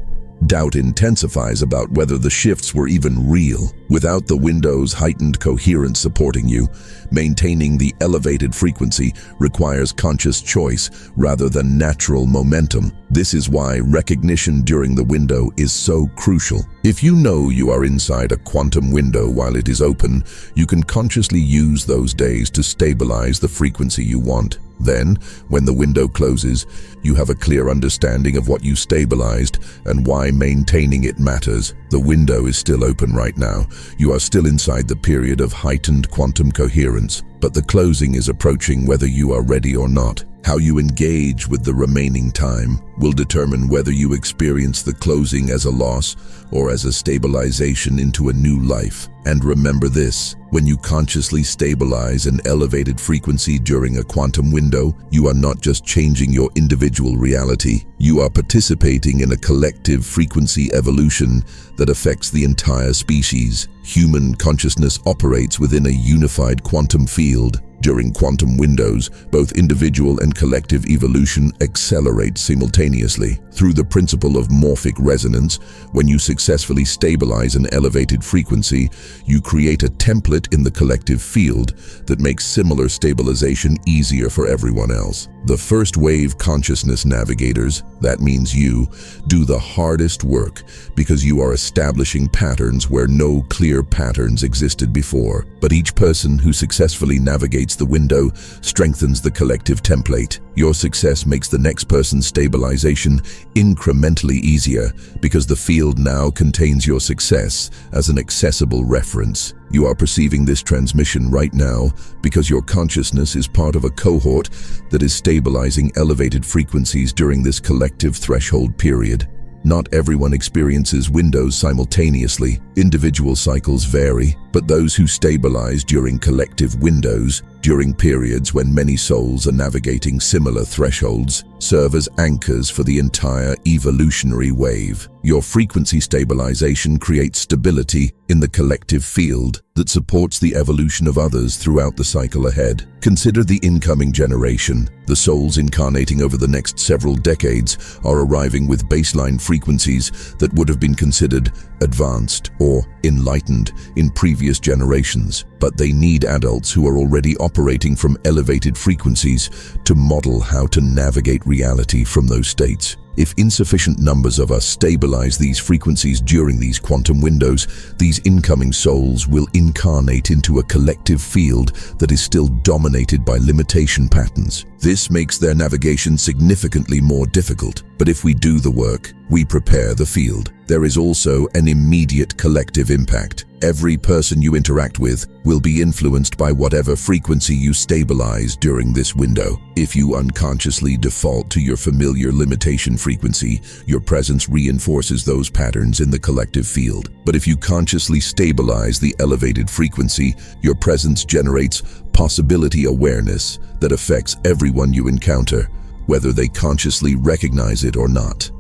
Doubt intensifies about whether the shifts were even real. Without the window's heightened coherence supporting you, maintaining the elevated frequency requires conscious choice rather than natural momentum. This is why recognition during the window is so crucial. If you know you are inside a quantum window while it is open, you can consciously use those days to stabilize the frequency you want. Then, when the window closes, you have a clear understanding of what you stabilized and why maintaining it matters. The window is still open right now. You are still inside the period of heightened quantum coherence, but the closing is approaching whether you are ready or not. How you engage with the remaining time will determine whether you experience the closing as a loss or as a stabilization into a new life. And remember this, when you consciously stabilize an elevated frequency during a quantum window, you are not just changing your individual reality, you are participating in a collective frequency evolution that affects the entire species. Human consciousness operates within a unified quantum field. During quantum windows, both individual and collective evolution accelerate simultaneously. Through the principle of morphic resonance, when you successfully stabilize an elevated frequency, you create a template in the collective field that makes similar stabilization easier for everyone else. The first wave consciousness navigators, that means you, do the hardest work because you are establishing patterns where no clear patterns existed before. But each person who successfully navigates the window strengthens the collective template. Your success makes the next person's stabilization incrementally easier because the field now contains your success as an accessible reference. You are perceiving this transmission right now because your consciousness is part of a cohort that is stabilizing elevated frequencies during this collective threshold period. Not everyone experiences windows simultaneously. Individual cycles vary, but those who stabilize during collective windows, during periods when many souls are navigating similar thresholds, serve as anchors for the entire evolutionary wave. Your frequency stabilization creates stability in the collective field that supports the evolution of others throughout the cycle ahead. Consider the incoming generation. The souls incarnating over the next several decades are arriving with baseline frequencies that would have been considered advanced or enlightened in previous generations. But they need adults who are already operating from elevated frequencies to model how to navigate reality from those states. If insufficient numbers of us stabilize these frequencies during these quantum windows, these incoming souls will incarnate into a collective field that is still dominated by limitation patterns. This makes their navigation significantly more difficult. But if we do the work, we prepare the field. There is also an immediate collective impact. Every person you interact with will be influenced by whatever frequency you stabilize during this window. If you unconsciously default to your familiar limitation frequency, your presence reinforces those patterns in the collective field. But if you consciously stabilize the elevated frequency, your presence generates possibility awareness that affects everyone you encounter, whether they consciously recognize it or not.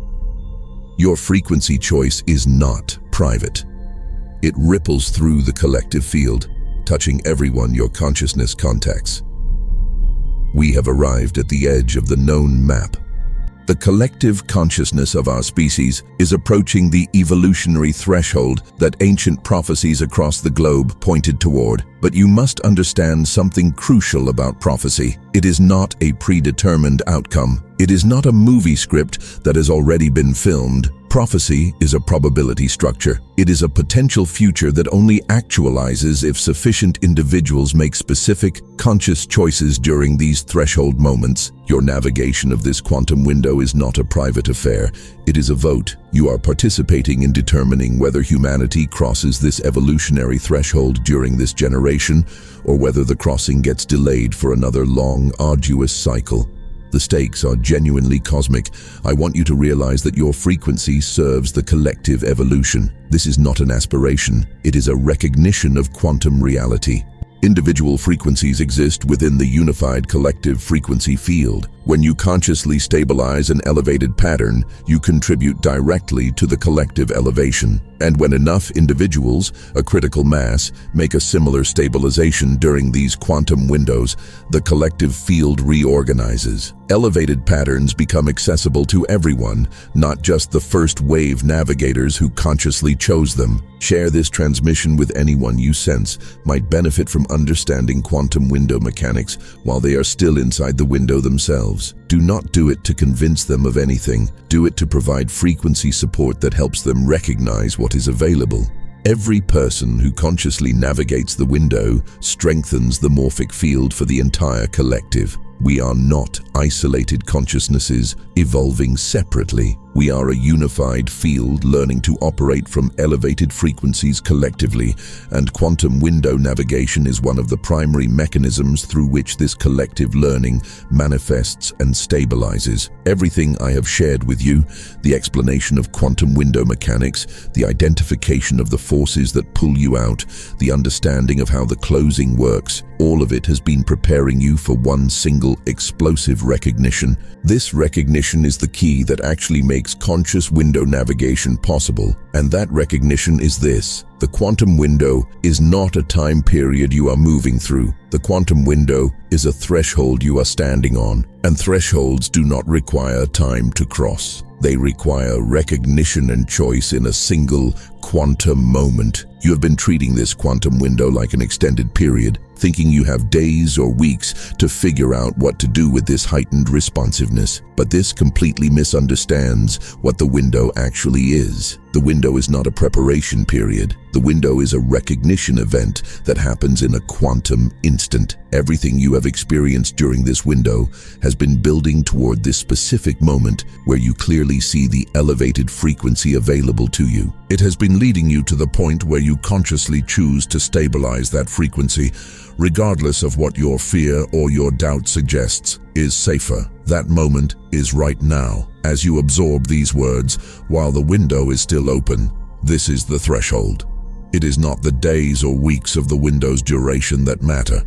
Your frequency choice is not private. It ripples through the collective field, touching everyone your consciousness contacts. We have arrived at the edge of the known map. The collective consciousness of our species is approaching the evolutionary threshold that ancient prophecies across the globe pointed toward. But you must understand something crucial about prophecy. It is not a predetermined outcome. It is not a movie script that has already been filmed. Prophecy is a probability structure. It is a potential future that only actualizes if sufficient individuals make specific, conscious choices during these threshold moments. Your navigation of this quantum window is not a private affair. It is a vote. You are participating in determining whether humanity crosses this evolutionary threshold during this generation, or whether the crossing gets delayed for another long, arduous cycle. The stakes are genuinely cosmic. I want you to realize that your frequency serves the collective evolution. This is not an aspiration. It is a recognition of quantum reality. Individual frequencies exist within the unified collective frequency field. When you consciously stabilize an elevated pattern, you contribute directly to the collective elevation. And when enough individuals, a critical mass, make a similar stabilization during these quantum windows, the collective field reorganizes. Elevated patterns become accessible to everyone, not just the first wave navigators who consciously chose them. Share this transmission with anyone you sense might benefit from understanding quantum window mechanics while they are still inside the window themselves. Do not do it to convince them of anything. Do it to provide frequency support that helps them recognize what is available. Every person who consciously navigates the window strengthens the morphic field for the entire collective. We are not isolated consciousnesses evolving separately. We are a unified field learning to operate from elevated frequencies collectively, and quantum window navigation is one of the primary mechanisms through which this collective learning manifests and stabilizes. Everything I have shared with you, the explanation of quantum window mechanics, the identification of the forces that pull you out, the understanding of how the closing works, all of it has been preparing you for one single explosive recognition. This recognition is the key that actually makes conscious window navigation possible, and that recognition is this: the quantum window is not a time period you are moving through. The quantum window is a threshold you are standing on, and thresholds do not require time to cross. They require recognition and choice in a single quantum moment. You have been treating this quantum window like an extended period, thinking you have days or weeks to figure out what to do with this heightened responsiveness. But this completely misunderstands what the window actually is. The window is not a preparation period. The window is a recognition event that happens in a quantum instant. Everything you have experienced during this window has been building toward this specific moment where you clearly see the elevated frequency available to you. It has been leading you to the point where you consciously choose to stabilize that frequency, regardless of what your fear or your doubt suggests is safer. That moment is right now, as you absorb these words while the window is still open. This is the threshold. It is not the days or weeks of the window's duration that matter.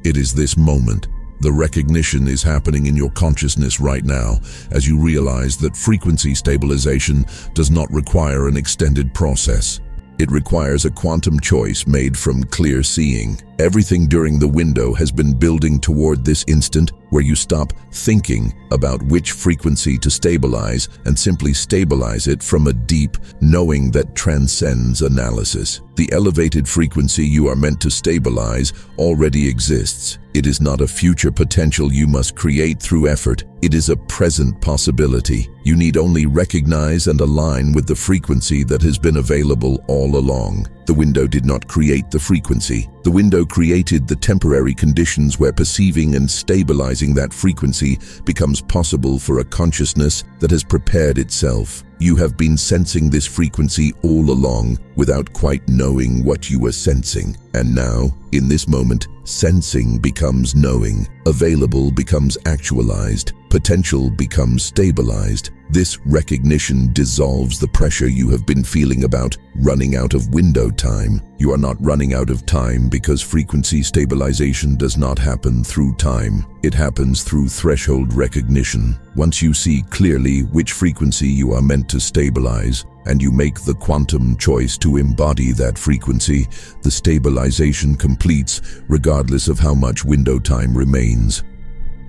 It is this moment. The recognition is happening in your consciousness right now as you realize that frequency stabilization does not require an extended process. It requires a quantum choice made from clear seeing. Everything during the window has been building toward this instant where you stop thinking about which frequency to stabilize and simply stabilize it from a deep knowing that transcends analysis. The elevated frequency you are meant to stabilize already exists. It is not a future potential you must create through effort. It is a present possibility. You need only recognize and align with the frequency that has been available all along. The window did not create the frequency. The window created the temporary conditions where perceiving and stabilizing that frequency becomes possible for a consciousness that has prepared itself. You have been sensing this frequency all along without quite knowing what you were sensing. And now, in this moment, sensing becomes knowing. Available becomes actualized. Potential becomes stabilized. This recognition dissolves the pressure you have been feeling about running out of window time. You are not running out of time because frequency stabilization does not happen through time. It happens through threshold recognition. Once you see clearly which frequency you are meant to stabilize, and you make the quantum choice to embody that frequency, the stabilization completes regardless of how much window time remains.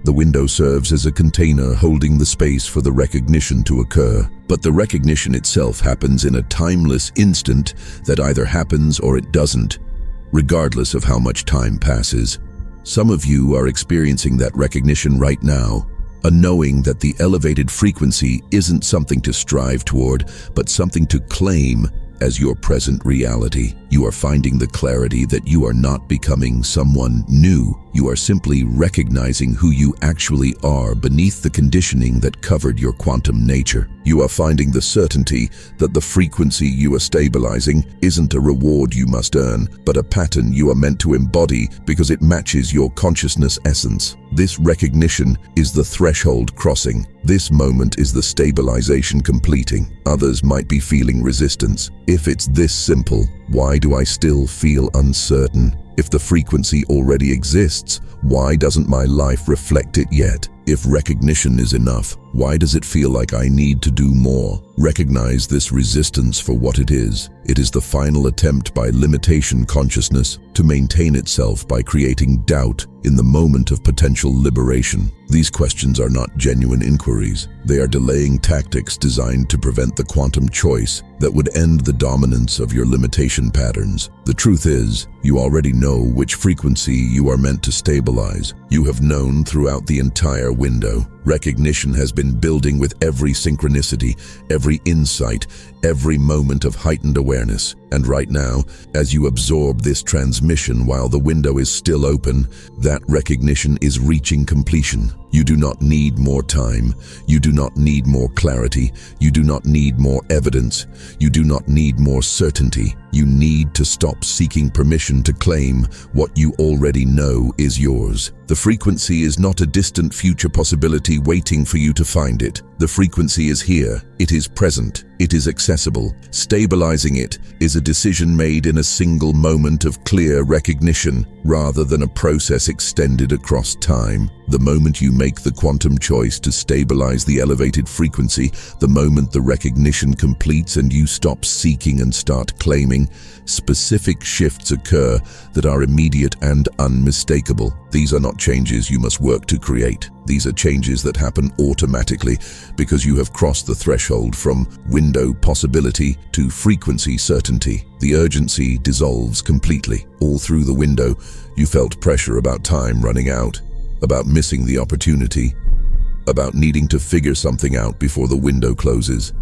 The window serves as a container holding the space for the recognition to occur, but the recognition itself happens in a timeless instant that either happens or it doesn't, regardless of how much time passes. Some of you are experiencing that recognition right now, a knowing that the elevated frequency isn't something to strive toward, but something to claim as your present reality. You are finding the clarity that you are not becoming someone new. You are simply recognizing who you actually are beneath the conditioning that covered your quantum nature. You are finding the certainty that the frequency you are stabilizing isn't a reward you must earn, but a pattern you are meant to embody because it matches your consciousness essence. This recognition is the threshold crossing. This moment is the stabilization completing. Others might be feeling resistance. If it's this simple, why do I still feel uncertain? If the frequency already exists, why doesn't my life reflect it yet? If recognition is enough, why does it feel like I need to do more? Recognize this resistance for what it is. It is the final attempt by limitation consciousness to maintain itself by creating doubt in the moment of potential liberation. These questions are not genuine inquiries. They are delaying tactics designed to prevent the quantum choice that would end the dominance of your limitation patterns. The truth is, you already know which frequency you are meant to stabilize. You have known throughout the entire window. Recognition has been building with every synchronicity, every insight, every moment of heightened awareness. And right now, as you absorb this transmission while the window is still open, that recognition is reaching completion. You do not need more time. You do not need more clarity. You do not need more evidence. You do not need more certainty. You need to stop seeking permission to claim what you already know is yours. The frequency is not a distant future possibility waiting for you to find it. The frequency is here. It is present. It is accessible. Stabilizing it is a decision made in a single moment of clear recognition, rather than a process extended across time. The moment you make the quantum choice to stabilize the elevated frequency, the moment the recognition completes and you stop seeking and start claiming, specific shifts occur that are immediate and unmistakable. These are not changes you must work to create. These are changes that happen automatically because you have crossed the threshold from window possibility to frequency certainty. The urgency dissolves completely. All through the window, you felt pressure about time running out, about missing the opportunity, about needing to figure something out before the window closes.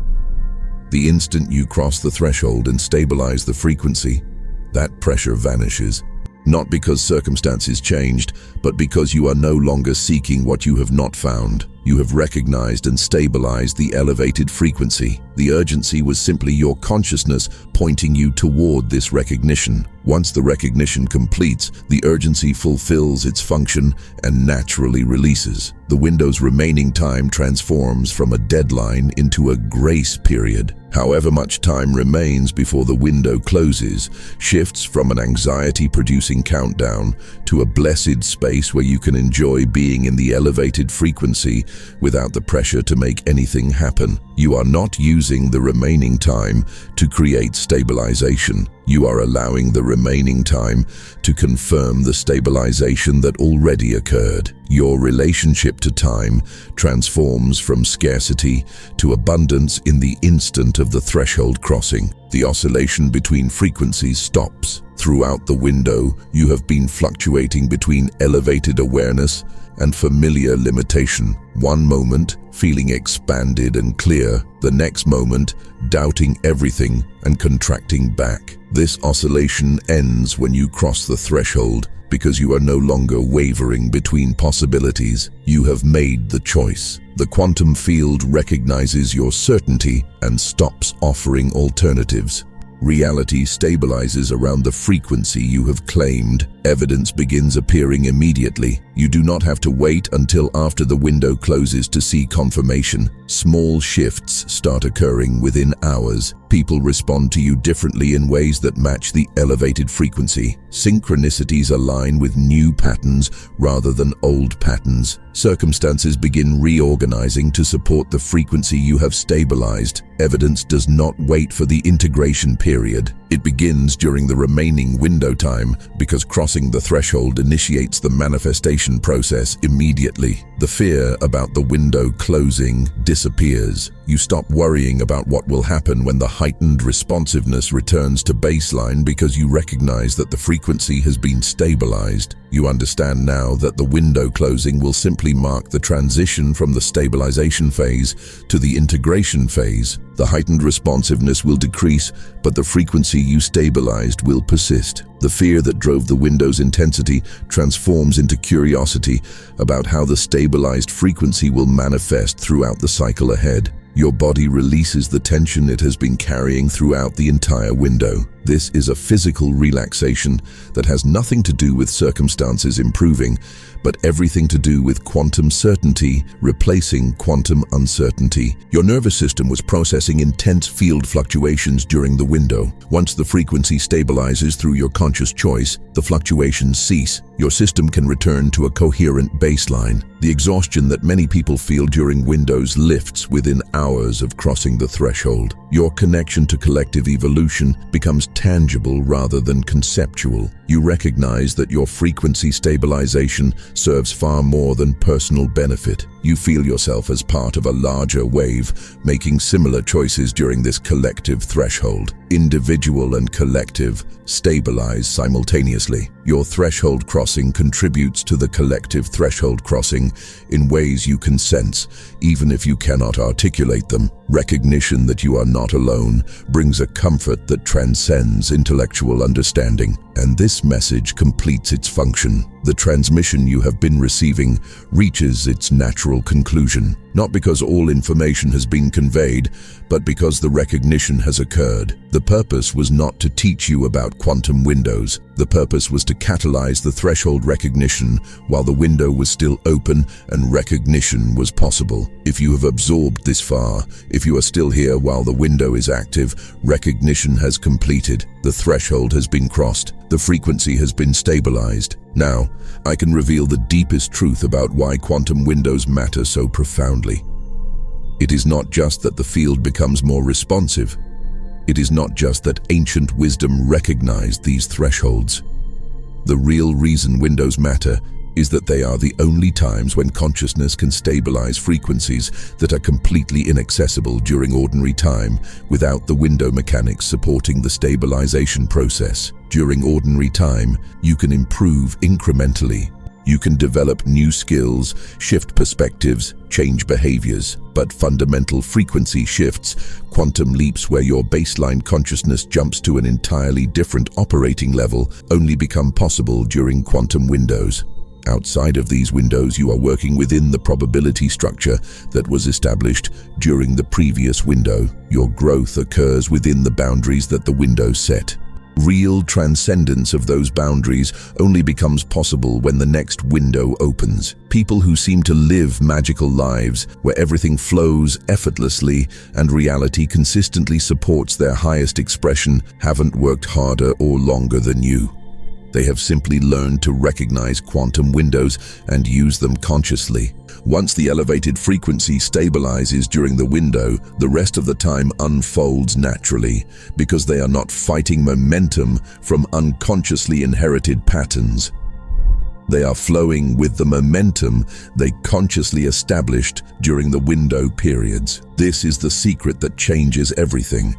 The instant you cross the threshold and stabilize the frequency, that pressure vanishes. Not because circumstances changed, but because you are no longer seeking what you have not found. You have recognized and stabilized the elevated frequency. The urgency was simply your consciousness pointing you toward this recognition. Once the recognition completes, the urgency fulfills its function and naturally releases. The window's remaining time transforms from a deadline into a grace period. However much time remains before the window closes shifts from an anxiety-producing countdown to a blessed space where you can enjoy being in the elevated frequency without the pressure to make anything happen. You are not using the remaining time to create stabilization. You are allowing the remaining time to confirm the stabilization that already occurred. Your relationship to time transforms from scarcity to abundance in the instant of the threshold crossing. The oscillation between frequencies stops. Throughout the window, you have been fluctuating between elevated awareness and familiar limitation. One moment, feeling expanded and clear. The next moment, doubting everything and contracting back. This oscillation ends when you cross the threshold, because you are no longer wavering between possibilities. You have made the choice. The quantum field recognizes your certainty and stops offering alternatives. Reality stabilizes around the frequency you have claimed. Evidence begins appearing immediately. You do not have to wait until after the window closes to see confirmation. Small shifts start occurring within hours. People respond to you differently in ways that match the elevated frequency. Synchronicities align with new patterns rather than old patterns. Circumstances begin reorganizing to support the frequency you have stabilized. Evidence does not wait for the integration period. It begins during the remaining window time because crossing the threshold initiates the manifestation process immediately. The fear about the window closing disappears. You stop worrying about what will happen when the heightened responsiveness returns to baseline because you recognize that the frequency has been stabilized. You understand now that the window closing will simply mark the transition from the stabilization phase to the integration phase. The heightened responsiveness will decrease, but the frequency you stabilized will persist. The fear that drove the window's intensity transforms into curiosity about how the stabilized frequency will manifest throughout the cycle ahead. Your body releases the tension it has been carrying throughout the entire window. This is a physical relaxation that has nothing to do with circumstances improving, but everything to do with quantum certainty replacing quantum uncertainty. Your nervous system was processing intense field fluctuations during the window. Once the frequency stabilizes through your conscious choice, the fluctuations cease. Your system can return to a coherent baseline. The exhaustion that many people feel during windows lifts within hours of crossing the threshold. Your connection to collective evolution becomes tangible rather than conceptual. You recognize that your frequency stabilization serves far more than personal benefit. You feel yourself as part of a larger wave, making similar choices during this collective threshold. Individual and collective stabilize simultaneously. Your threshold crossing contributes to the collective threshold crossing in ways you can sense, even if you cannot articulate them. Recognition that you are not alone brings a comfort that transcends intellectual understanding, and this message completes its function. The transmission you have been receiving reaches its natural conclusion, not because all information has been conveyed, but because the recognition has occurred. The purpose was not to teach you about quantum windows. The purpose was to catalyze the threshold recognition while the window was still open and recognition was possible. If you have absorbed this far, if you are still here while the window is active, recognition has completed. The threshold has been crossed. The frequency has been stabilized. Now, I can reveal the deepest truth about why quantum windows matter so profoundly. It is not just that the field becomes more responsive. It is not just that ancient wisdom recognized these thresholds. The real reason windows matter is that they are the only times when consciousness can stabilize frequencies that are completely inaccessible during ordinary time without the window mechanics supporting the stabilization process. During ordinary time, you can improve incrementally. You can develop new skills, shift perspectives, change behaviors, but fundamental frequency shifts, quantum leaps where your baseline consciousness jumps to an entirely different operating level, only become possible during quantum windows. Outside of these windows, you are working within the probability structure that was established during the previous window. Your growth occurs within the boundaries that the window set. Real transcendence of those boundaries only becomes possible when the next window opens. People who seem to live magical lives, where everything flows effortlessly and reality consistently supports their highest expression, haven't worked harder or longer than you. They have simply learned to recognize quantum windows and use them consciously. Once the elevated frequency stabilizes during the window, the rest of the time unfolds naturally, because they are not fighting momentum from unconsciously inherited patterns. They are flowing with the momentum they consciously established during the window periods. This is the secret that changes everything.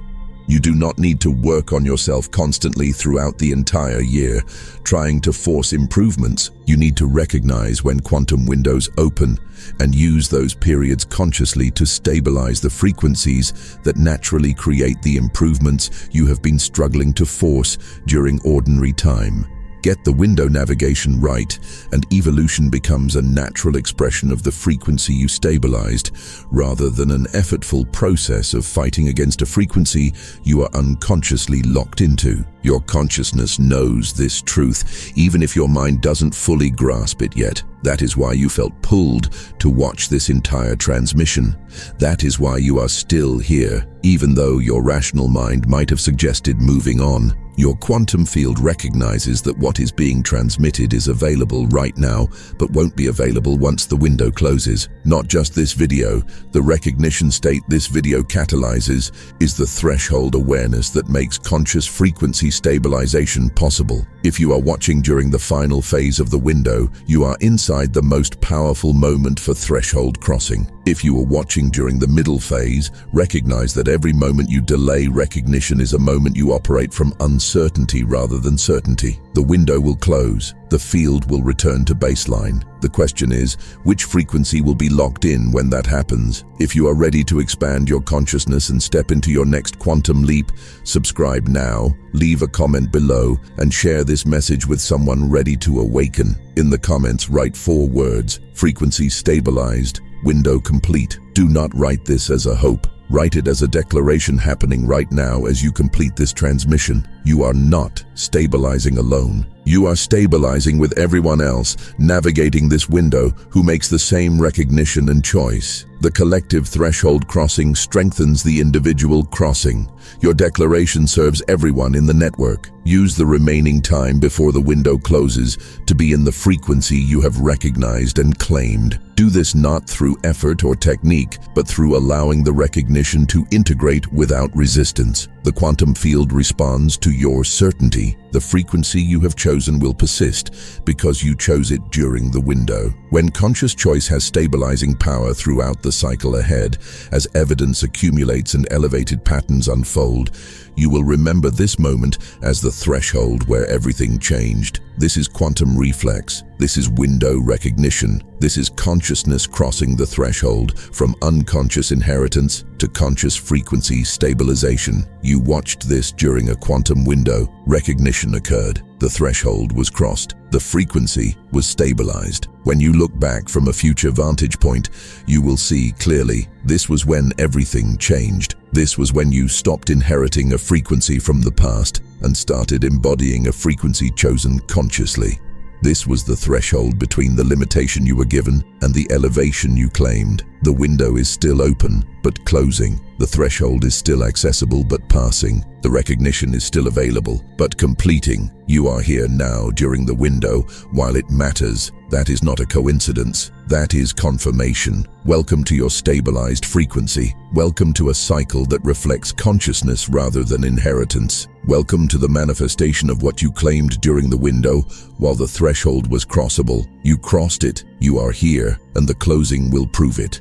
You do not need to work on yourself constantly throughout the entire year, trying to force improvements. You need to recognize when quantum windows open and use those periods consciously to stabilize the frequencies that naturally create the improvements you have been struggling to force during ordinary time. Get the window navigation right, and evolution becomes a natural expression of the frequency you stabilized, rather than an effortful process of fighting against a frequency you are unconsciously locked into. Your consciousness knows this truth, even if your mind doesn't fully grasp it yet. That is why you felt pulled to watch this entire transmission. That is why you are still here, even though your rational mind might have suggested moving on. Your quantum field recognizes that what is being transmitted is available right now, but won't be available once the window closes. Not just this video, the recognition state this video catalyzes is the threshold awareness that makes conscious frequency stabilization possible. If you are watching during the final phase of the window, you are inside the most powerful moment for threshold crossing. If you are watching during the middle phase, recognize that every moment you delay recognition is a moment you operate from uncertainty rather than certainty. The window will close. The field will return to baseline. The question is, which frequency will be locked in when that happens? If you are ready to expand your consciousness and step into your next quantum leap, subscribe now, leave a comment below, and share this message with someone ready to awaken. In the comments, write 4 words: frequency stabilized, window complete. Do not write this as a hope. Write it as a declaration happening right now as you complete this transmission. You are not stabilizing alone. You are stabilizing with everyone else navigating this window who makes the same recognition and choice. The collective threshold crossing strengthens the individual crossing. Your declaration serves everyone in the network. Use the remaining time before the window closes to be in the frequency you have recognized and claimed. Do this not through effort or technique, but through allowing the recognition to integrate without resistance. The quantum field responds to your certainty. The frequency you have chosen will persist because you chose it during the window. When conscious choice has stabilizing power throughout the cycle ahead, as evidence accumulates and elevated patterns unfold, you will remember this moment as the threshold where everything changed. This is quantum reflex. This is window recognition. This is consciousness crossing the threshold from unconscious inheritance to conscious frequency stabilization. You watched this during a quantum window. Recognition occurred. The threshold was crossed. The frequency was stabilized. When you look back from a future vantage point, you will see clearly this was when everything changed. This was when you stopped inheriting a frequency from the past and started embodying a frequency chosen consciously. This was the threshold between the limitation you were given and the elevation you claimed. The window is still open, but closing. The threshold is still accessible, but passing. The recognition is still available, but completing. You are here now during the window, while it matters. That is not a coincidence. That is confirmation. Welcome to your stabilized frequency. Welcome to a cycle that reflects consciousness rather than inheritance. Welcome to the manifestation of what you claimed during the window, while the threshold was crossable. You crossed it, you are here, and the closing will prove it.